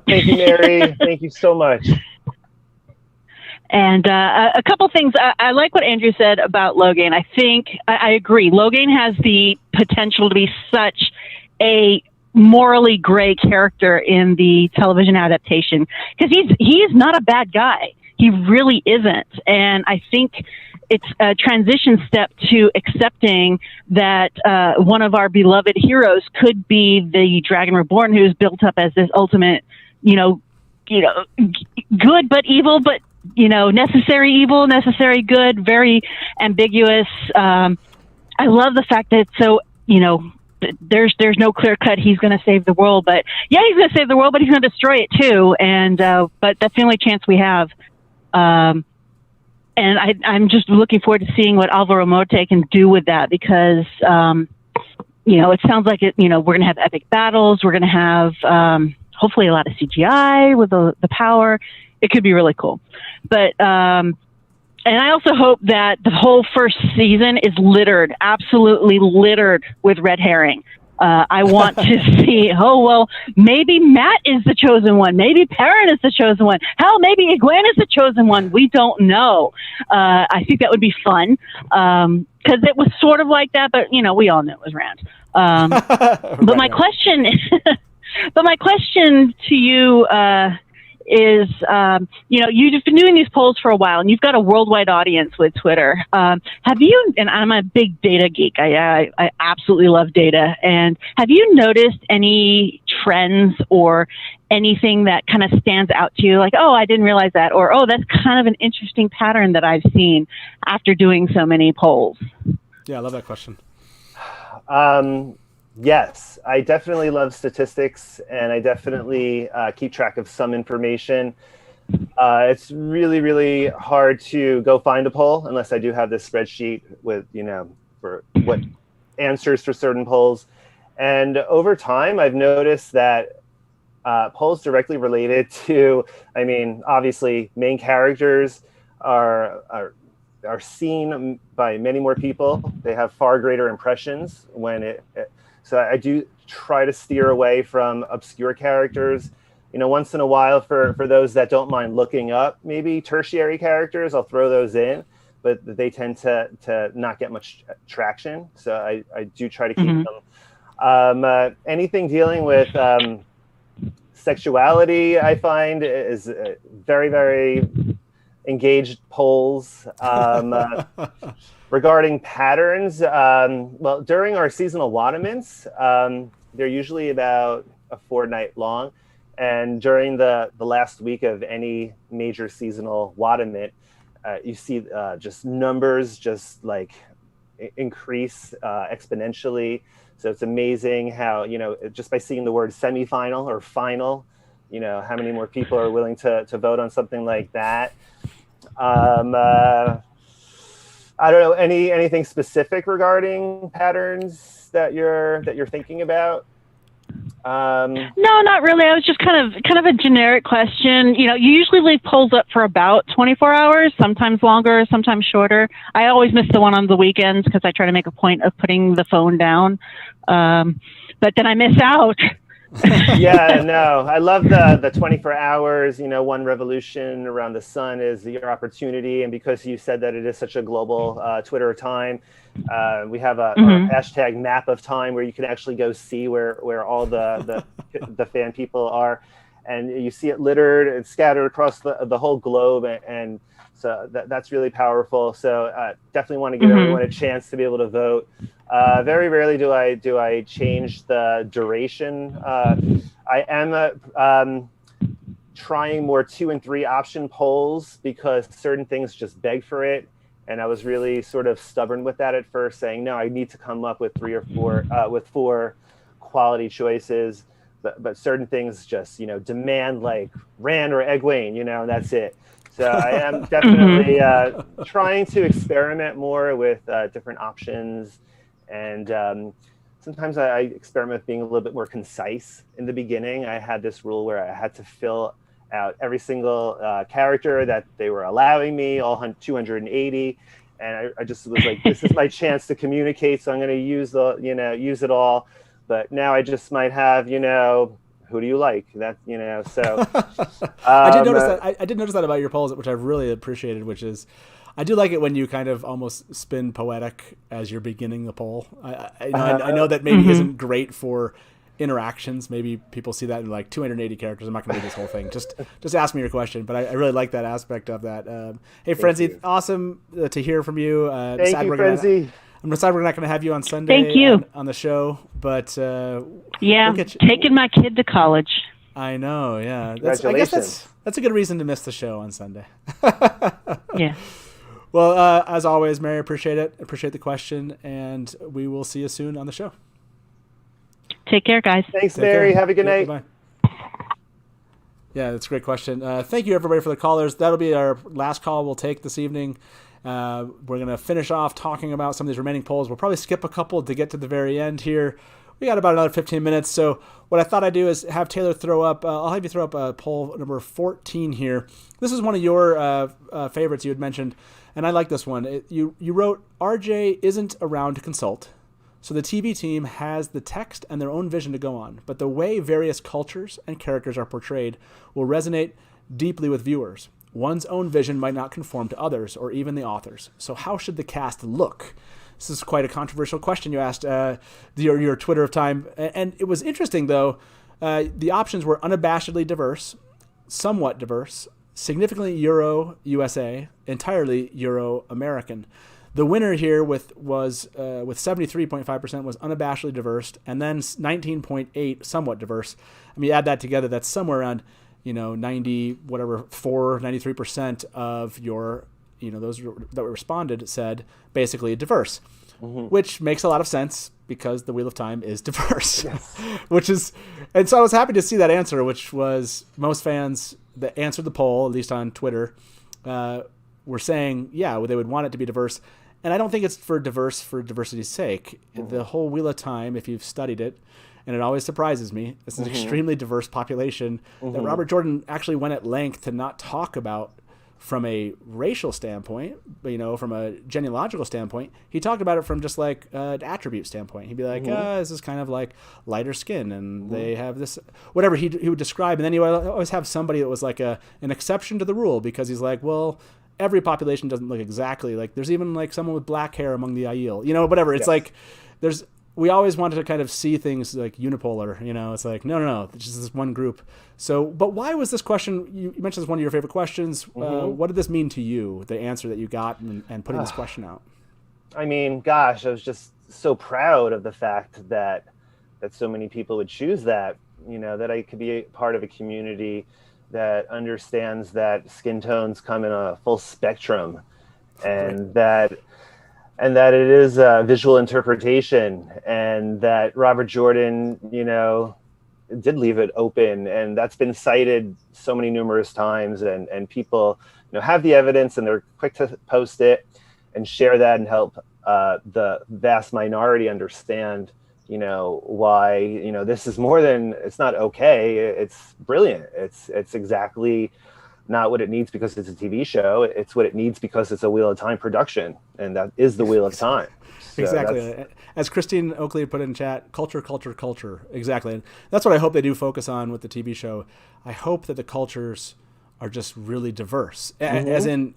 Thank you, Mary. Thank you so much. And a couple things. I like what Andrew said about Logain. I think I agree. Logain has the potential to be such a morally gray character in the television adaptation, because he is not a bad guy. He really isn't. And I think it's a transition step to accepting that one of our beloved heroes could be the Dragon Reborn, who's built up as this ultimate, good but evil, but necessary evil, necessary good, very ambiguous. I love the fact that it's so, there's no clear cut he's going to save the world, but yeah, he's going to save the world, but he's going to destroy it too. And but that's the only chance we have. And I'm just looking forward to seeing what Alvaro Morte can do with that, because it sounds like we're going to have epic battles. We're going to have hopefully a lot of CGI with the power. It could be really cool. But and I also hope that the whole first season is absolutely littered with red herring. I want to see, maybe Matt is the chosen one. Maybe Perrin is the chosen one. Hell, maybe Egwene is the chosen one. We don't know. I think that would be fun, because it was sort of like that, but, we all knew it was Rand. But my question to you is, you've been doing these polls for a while, and you've got a worldwide audience with Twitter. Have you, and I'm a big data geek, I absolutely love data, and have you noticed any trends or anything that kind of stands out to you, like, oh, I didn't realize that, or, oh, that's kind of an interesting pattern that I've seen after doing so many polls? Yeah, I love that question. Yes, I definitely love statistics, and I definitely keep track of some information. It's really, really hard to go find a poll unless I do have this spreadsheet with, for what answers for certain polls. And over time, I've noticed that polls directly related to, obviously, main characters are seen by many more people. They have far greater impressions so I do try to steer away from obscure characters. Once in a while, for those that don't mind looking up, maybe tertiary characters, I'll throw those in, but they tend to not get much traction. So I do try to keep them. Anything dealing with sexuality, I find, is very, very engaged polls. Regarding patterns, during our seasonal Wataments, they're usually about a fortnight long. And during the last week of any major seasonal Watament, you see just numbers just like increase exponentially. So it's amazing how, just by seeing the word semifinal or final, how many more people are willing to vote on something like that. I don't know, anything specific regarding patterns that you're thinking about? No, not really. I was just kind of a generic question. You usually leave polls up for about 24 hours, sometimes longer, sometimes shorter. I always miss the one on the weekends because I try to make a point of putting the phone down. But then I miss out. Yeah, no, I love the 24 hours, one revolution around the sun is your opportunity. And because you said that it is such a global Twitter time, we have a hashtag map of time where you can actually go see where all the fan people are. And you see it littered and scattered across the whole globe. And so that's really powerful. So definitely want to give everyone a chance to be able to vote. Very rarely do I change the duration. I am trying more 2 and 3 option polls because certain things just beg for it. And I was really sort of stubborn with that at first, saying, no, I need to come up with four quality choices. But certain things just, demand like Rand or Egwene, and that's it. So I am definitely trying to experiment more with different options. And sometimes I experiment with being a little bit more concise. In the beginning, I had this rule where I had to fill out every single character that they were allowing me, all 280. And I just was like, this is my chance to communicate. So I'm going to use it all. But now I just might have, who do you like? That, so. I did notice that. I did notice that about your polls, which I really appreciated, which is, I do like it when you kind of almost spin poetic as you're beginning the poll. I know that maybe isn't great for interactions. Maybe people see that in like 280 characters. I'm not going to read this whole thing. Just ask me your question. But I really like that aspect of that. Hey, Frenzy, awesome to hear from you. Thank you, Frenzy. I'm sorry we're not going to have you on Sunday. Thank you. On the show, but taking my kid to college. I know, yeah. Congratulations. I guess that's a good reason to miss the show on Sunday. Yeah. Well, as always, Mary, appreciate it. Appreciate the question, and we will see you soon on the show. Take care, guys. Thanks, Mary. Have a good night. Bye. Yeah, that's a great question. Thank you, everybody, for the callers. That'll be our last call we'll take this evening. We're going to finish off talking about some of these remaining polls. We'll probably skip a couple to get to the very end here. We got about another 15 minutes. So what I thought I'd do is have Taylor throw up, I'll have you throw up poll number 14 here. This is one of your favorites you had mentioned, and I like this one. You wrote, RJ isn't around to consult, so the TV team has the text and their own vision to go on, but the way various cultures and characters are portrayed will resonate deeply with viewers. One's own vision might not conform to others or even the authors. So how should the cast look? This is quite a controversial question you asked your Twitter of time. And it was interesting, though. The options were unabashedly diverse, somewhat diverse, significantly Euro-USA, entirely Euro-American. The winner here with 73.5% was unabashedly diverse, and then 19.8% somewhat diverse. I mean, add that together, that's somewhere around 93% of your, those that responded said basically diverse, which makes a lot of sense because the Wheel of Time is diverse, yes. And so I was happy to see that answer, which was most fans that answered the poll, at least on Twitter, were saying, yeah, they would want it to be diverse. And I don't think it's for diversity's sake. The whole Wheel of Time, if you've studied it, and it always surprises me, it's an extremely diverse population that Robert Jordan actually went at length to not talk about from a racial standpoint, but, from a genealogical standpoint. He talked about it from just like an attribute standpoint. He'd be like, this is kind of like lighter skin, and they have this, whatever he would describe. And then he would always have somebody that was like an exception to the rule, because he's like, well, every population doesn't look exactly like, there's even like someone with black hair among the Aiel, whatever. It's like, we always wanted to kind of see things like unipolar, it's like, no, it's just this one group. So, but why was this question, you mentioned this one of your favorite questions. What did this mean to you, the answer that you got and putting this question out? I mean, gosh, I was just so proud of the fact that so many people would choose that, that I could be a part of a community that understands that skin tones come in a full spectrum, and that it is a visual interpretation, and that Robert Jordan, did leave it open, and that's been cited so many numerous times, and people, have the evidence, and they're quick to post it and share that and help the vast minority understand, why, this is more than, it's not okay, it's brilliant. It's exactly not what it needs because it's a TV show. It's what it needs because it's a Wheel of Time production, and that is the Wheel of Time. So exactly. As Christine Oakley put in chat, culture. Exactly. And that's what I hope they do focus on with the TV show. I hope that the cultures are just really diverse, as in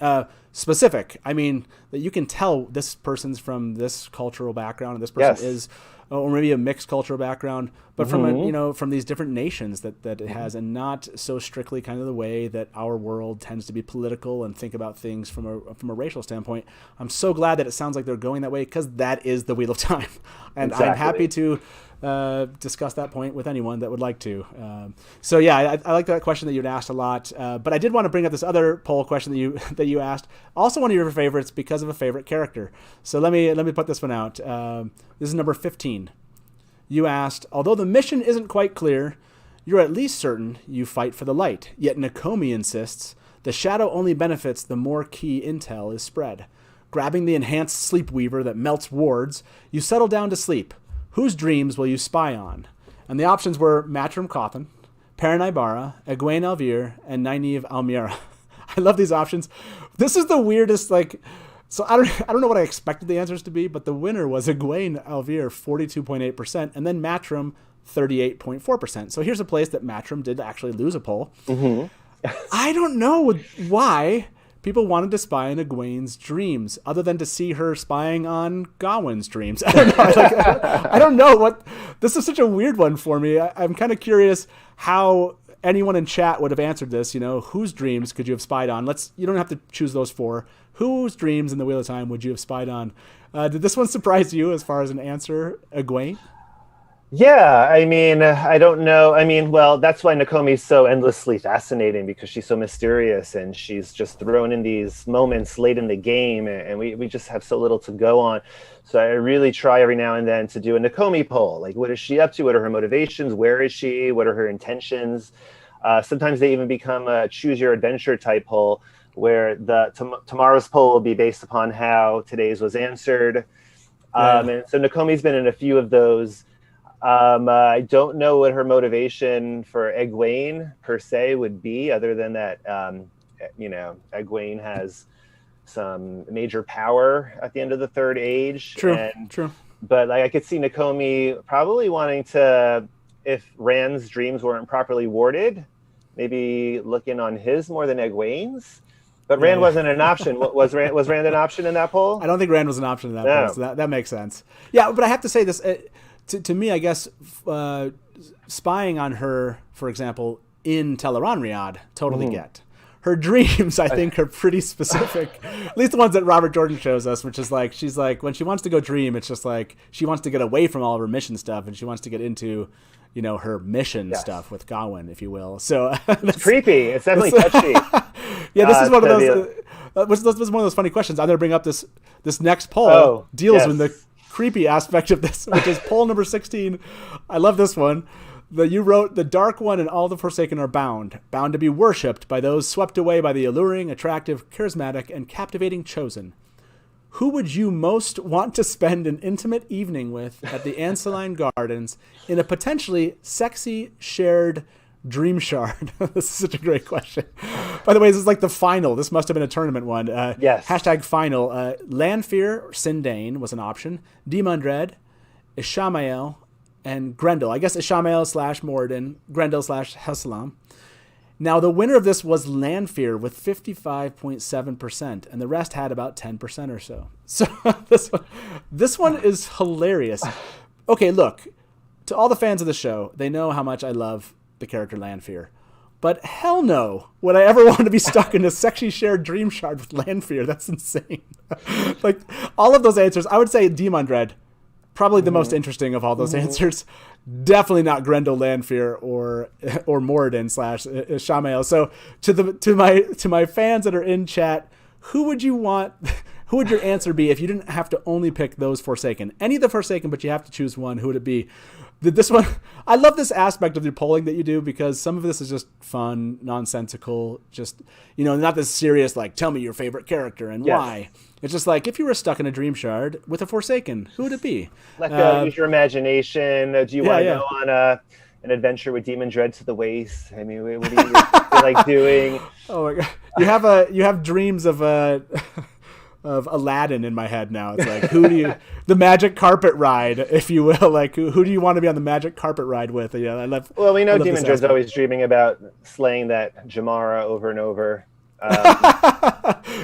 specific. I mean, that you can tell this person's from this cultural background, and this person is, or maybe a mixed cultural background, but from from these different nations that it has, and not so strictly kind of the way that our world tends to be political and think about things from a racial standpoint. I'm so glad that it sounds like they're going that way, because that is the Wheel of Time, and I'm happy to discuss that point with anyone that would like to. So yeah, I like that question that you'd asked a lot. But I did want to bring up this other poll question that you asked. Also one of your favorites because of a favorite character. So let me put this one out. This is number 15. You asked, although the mission isn't quite clear, you're at least certain you fight for the light. Yet Nakomi insists the shadow only benefits the more key intel is spread. Grabbing the enhanced sleep weaver that melts wards, you settle down to sleep. Whose dreams will you spy on? And the options were Matrim Cawthon, Perrin Ibarra, Egwene Alvir, and Nynaeve Almira. I love these options. This is the weirdest, so I don't know what I expected the answers to be, but the winner was Egwene Alvir, 42.8%, and then Matrim, 38.4%. So here's a place that Matrim did actually lose a poll. Mm-hmm. I don't know why people wanted to spy on Egwene's dreams, other than to see her spying on Gawain's dreams. I don't know. I don't know what. This is such a weird one for me. I'm kind of curious how anyone in chat would have answered this. Whose dreams could you have spied on? You don't have to choose those four. Whose dreams in the Wheel of Time would you have spied on? Did this one surprise you as far as an answer, Egwene? Yeah, I mean, I don't know. I mean, well, that's why Nakomi's so endlessly fascinating, because she's so mysterious and she's just thrown in these moments late in the game, and we just have so little to go on. So I really try every now and then to do a Nakomi poll. Like, what is she up to? What are her motivations? Where is she? What are her intentions? Sometimes they even become a choose your adventure type poll, where tomorrow's poll will be based upon how today's was answered. And so Nakomi's been in a few of those. I don't know what her motivation for Egwene per se would be, other than that, Egwene has some major power at the end of the Third Age. True. But I could see Nakomi probably wanting to, if Rand's dreams weren't properly warded, maybe looking on his more than Egwene's. But Rand wasn't an option. Was Rand an option in that poll? I don't think Rand was an option in that poll, so that makes sense. Yeah, but I have to say this. To me, I guess, spying on her, for example, in Tel'aran'rhiod, totally get. Her dreams, I think, are pretty specific. At least the ones that Robert Jordan shows us, which is she's when she wants to go dream, it's just she wants to get away from all of her mission stuff, and she wants to get into, her mission stuff with Gawain, if you will. So it's creepy. It's definitely touchy. Yeah, this is one of those. This is one of those funny questions. I'm going to bring up this next poll deals with the creepy aspect of this, which is poll number 16. I love this one. You wrote, the Dark One and all the Forsaken are bound to be worshipped by those swept away by the alluring, attractive, charismatic, and captivating chosen. Who would you most want to spend an intimate evening with at the Anceline Gardens in a potentially sexy shared dream shard? This is such a great question. By the way, this is the final. This must have been a tournament one. Yes. Hashtag final. Lanfear or Sindain was an option. Demundred, Ishamael, and Grendel. I guess Ishamael / Moradin, Grendel / Hessalam. Now, the winner of this was Lanfear with 55.7%, and the rest had about 10% or so. So this one is hilarious. Okay, look, to all the fans of the show, they know how much I love the character Lanfear. But hell no, would I ever want to be stuck in a sexy shared dream shard with Lanfear? That's insane. All of those answers, I would say Demundred, probably the most interesting of all those answers. Definitely not Grendel Lanfear or Moradin / Ishamael. So to my fans that are in chat, who would you want? Who would your answer be if you didn't have to only pick those Forsaken? Any of the Forsaken, but you have to choose one. Who would it be? This one, I love this aspect of your polling that you do, because some of this is just fun, nonsensical, just, not this serious, tell me your favorite character and why. It's just if you were stuck in a dream shard with a Forsaken, who would it be? Use your imagination. Do you want to go on an adventure with Demundred to the waist? I mean, what do you feel doing? Oh my God. You have dreams of Aladdin in my head now. It's who do you, the magic carpet ride, if you will, who do you want to be on the magic carpet ride with? Yeah, I love. Well, we know Demundred's always dreaming about slaying that Jamara over and over.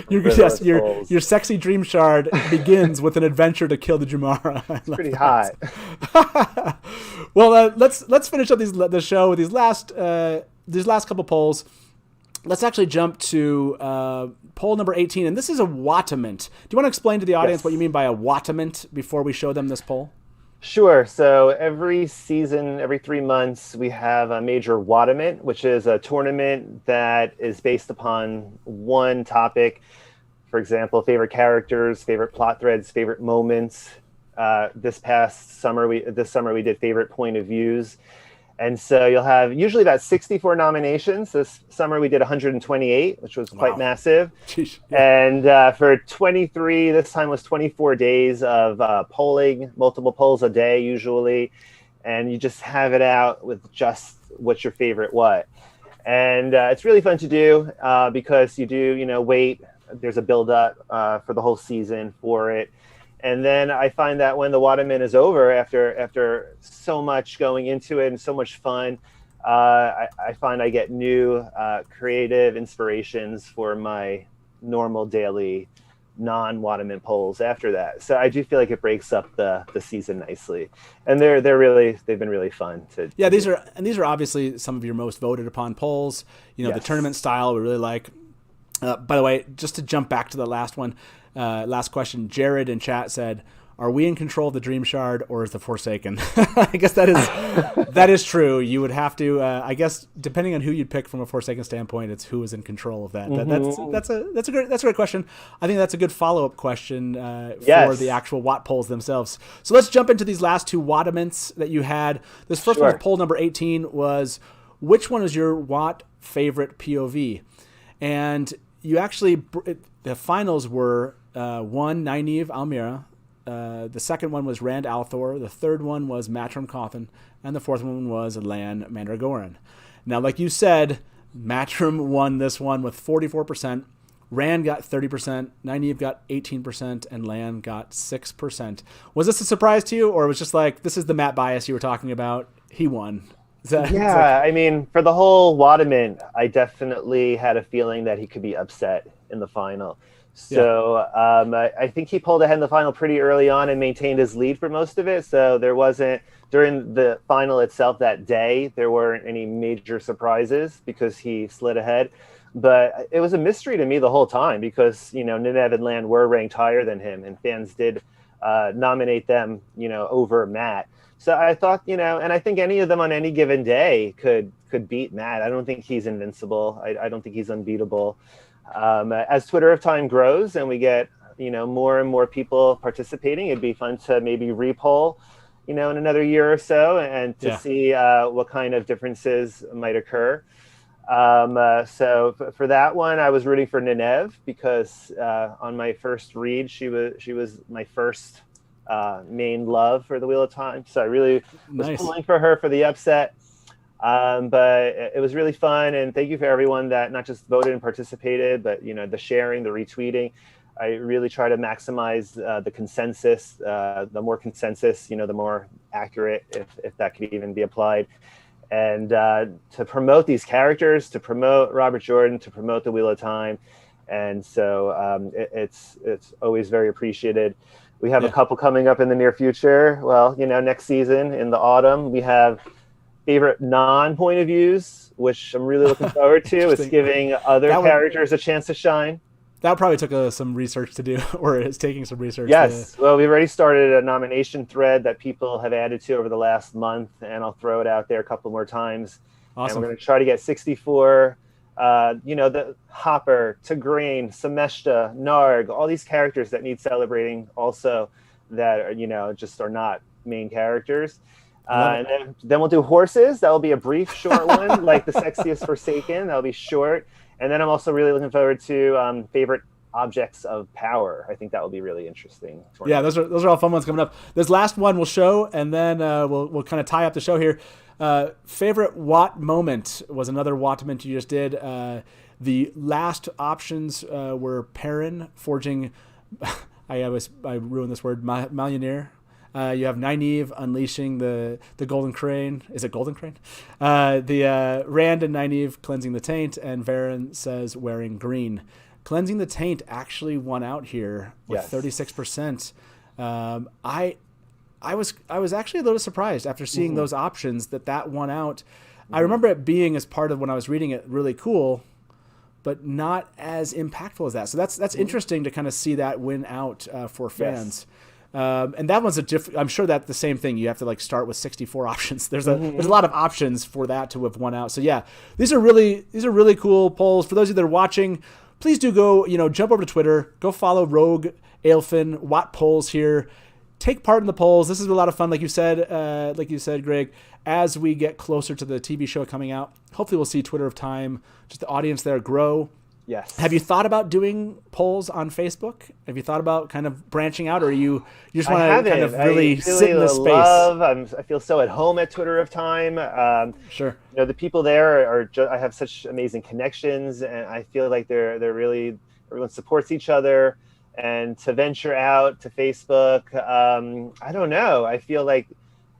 Your sexy dream shard begins with an adventure to kill the Jamara. It's pretty hot. Well, let's finish up the show with these last couple polls. Let's actually jump to poll number 18, and this is a Wotament. Do you want to explain to the audience what you mean by a Wotament before we show them this poll? Sure. So every season, every 3 months, we have a major WoTPolls, which is a tournament that is based upon one topic. For example, favorite characters, favorite plot threads, favorite moments. This summer we did favorite point of views. And so you'll have usually about 64 nominations. This summer we did 128, which was quite massive. Jeez. Yeah. And for 23, this time was 24 days of polling, multiple polls a day usually. And you just have it out with just what's your favorite what. And it's really fun to do because you do, wait. There's a build up for the whole season for it. And then I find that when the WoTPolls is over, after so much going into it and so much fun, I find I get new creative inspirations for my normal daily non-WoTPolls polls after that. So I do feel like it breaks up the season nicely, and they've been really fun to. Yeah, these are obviously some of your most voted upon polls. Yes. The tournament style we really like. By the way, just to jump back to the last one. Last question. Jared in chat said, "Are we in control of the Dream Shard, or is the Forsaken?" I guess that is true. You would have to. I guess depending on who you'd pick from a Forsaken standpoint, it's who is in control of that. Mm-hmm. That's a great question. I think that's a good follow-up question for Yes. the actual WoTPolls themselves. So let's jump into these last two WoTPolls that you had. This first one was poll number 18. Was which one is your WoT favorite POV? And you actually the finals were. One, Nynaeve Almira. The second one was Rand al'Thor. The third one was Matrim Cauthon. And the fourth one was Lan Mandragoran. Now, like you said, Matrim won this one with 44%. Rand got 30%. Nynaeve got 18%. And Lan got 6%. Was this a surprise to you? Or it was just like, this is the Matt bias you were talking about? He won. I mean, for the whole WoTPolls, I definitely had a feeling that he could be upset in the final. So I think he pulled ahead in the final pretty early on and maintained his lead for most of it. So there wasn't, during the final itself that day, there weren't any major surprises because he slid ahead. But it was a mystery to me the whole time because, Nynaeve and Lan were ranked higher than him, and fans did nominate them, over Matt. So I thought, and I think any of them on any given day could beat Matt. I don't think he's invincible. I don't think he's unbeatable. As Twitter of Time grows and we get, more and more people participating, it'd be fun to maybe repoll, in another year or so and to see what kind of differences might occur. So for that one, I was rooting for Nynaeve because on my first read, she was my first main love for the Wheel of Time. So I really was pulling for her for the upset. But it was really fun, and thank you for everyone that not just voted and participated, but the sharing, the retweeting. I really try to maximize the consensus. The more consensus, the more accurate, if that could even be applied. And to promote these characters, to promote Robert Jordan, to promote the Wheel of Time, and so it's always very appreciated. We have a couple coming up in the near future. Well, next season in the autumn, we have favorite non-point of views, which I'm really looking forward to. It's giving other characters a chance to shine. That probably took some research to do, or is taking some research. Yes. Well, we've already started a nomination thread that people have added to over the last month, and I'll throw it out there a couple more times. Awesome. And we're going to try to get 64, the Hopper, Tigraine, Sameshta, Narg, all these characters that need celebrating also that are, just are not main characters. And then we'll do horses. That will be a brief, short one, like the Sexiest Forsaken. That'll be short. And then I'm also really looking forward to favorite objects of power. I think that will be really interesting. Yeah, those are all fun ones coming up. This last one we'll show, and then we'll kind of tie up the show here. Favorite WoT moment was another WoTment you just did. The last options were Perrin forging. I ruined this word. Malioneer. You have Nynaeve unleashing the Golden Crane. Is it Golden Crane? The Rand and Nynaeve cleansing the taint, and Varen says wearing green. Cleansing the taint actually won out here with 36%. I was actually a little surprised after seeing those options that won out. I remember it being, as part of when I was reading it, really cool, but not as impactful as that. So that's interesting to kind of see that win out for fans. And that one's I'm sure that's the same thing. You have to like start with 64 options. There's a lot of options for that to have won out. So yeah, these are really cool polls. For those of you that are watching, please do go, jump over to Twitter, go follow Rogue, Aelfinn, WoTPolls here. Take part in the polls. This is a lot of fun, like you said, Greg. As we get closer to the TV show coming out, hopefully we'll see Twitter of Time, just the audience there grow. Yes. Have you thought about doing polls on Facebook? Have you thought about kind of branching out, or you just want to kind of really sit in the space? I feel so at home at Twitter of Time. Sure. The people there are I have such amazing connections, and I feel like they're really, everyone supports each other. And to venture out to Facebook, I don't know. I feel like,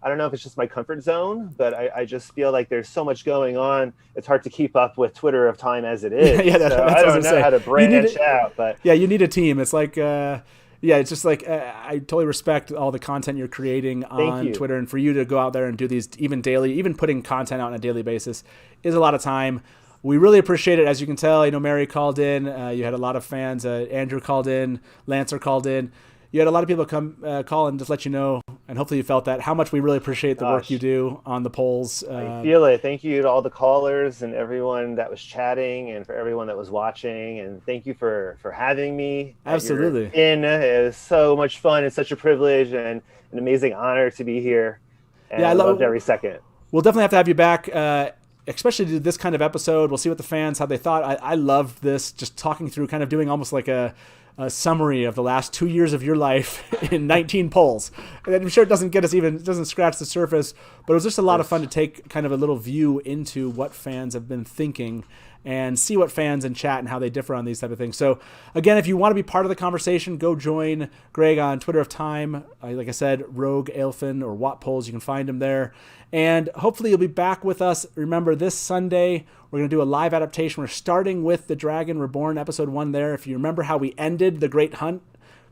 I don't know if it's just my comfort zone, but I just feel like there's so much going on. It's hard to keep up with Twitter of Time as it is. That's I don't know how to branch out. But yeah, you need a team. It's like, it's just like I totally respect all the content you're creating on Twitter, and for you to go out there and do these even daily, even putting content out on a daily basis is a lot of time. We really appreciate it. As you can tell, I know Mary called in. You had a lot of fans. Andrew called in. Lancer called in. You had a lot of people come call and just let you know, and hopefully you felt that, how much we really appreciate the work you do on the polls. I feel it. Thank you to all the callers and everyone that was chatting, and for everyone that was watching. And thank you for having me. Absolutely. It was so much fun. It's such a privilege and an amazing honor to be here. And I loved every second. We'll definitely have to have you back. Especially to this kind of episode. We'll see what the fans, how they thought. I loved this, just talking through, kind of doing almost like a summary of the last 2 years of your life in 19 polls. And I'm sure it doesn't scratch the surface, but it was just a lot of fun to take kind of a little view into what fans have been thinking and see what fans in chat and how they differ on these type of things. So again, if you want to be part of the conversation, go join Greg on Twitter of Time. Like I said, Rogue, Aelfinn, or WoTPolls, you can find him there. And hopefully you'll be back with us. Remember, this Sunday, we're going to do a live adaptation. We're starting with The Dragon Reborn, episode 1 there. If you remember how we ended The Great Hunt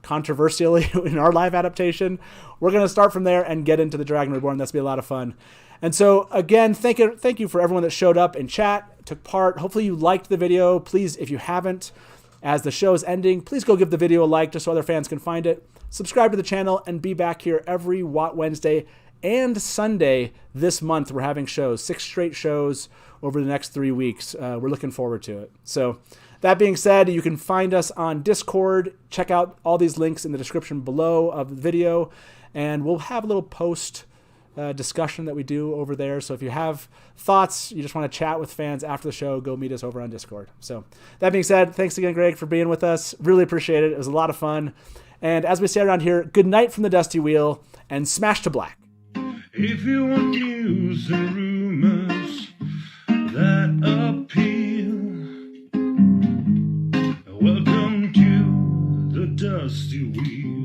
controversially in our live adaptation, we're going to start from there and get into The Dragon Reborn. That's going to be a lot of fun. And so, again, thank you for everyone that showed up in chat, took part. Hopefully you liked the video. Please, if you haven't, as the show is ending, please go give the video a like just so other fans can find it. Subscribe to the channel and be back here every Watt Wednesday and Sunday this month. We're having shows, 6 straight shows over the next 3 weeks. We're looking forward to it. So that being said, you can find us on Discord. Check out all these links in the description below of the video, and we'll have a little post discussion that we do over there. So if you have thoughts, you just want to chat with fans after the show, go meet us over on Discord. So that being said, thanks again, Greg, for being with us. Really appreciate it. It was a lot of fun. And as we say around here, good night from the Dusty Wheel, and smash to black. If you want news and rumors that appeal, welcome to the Dusty Wheel.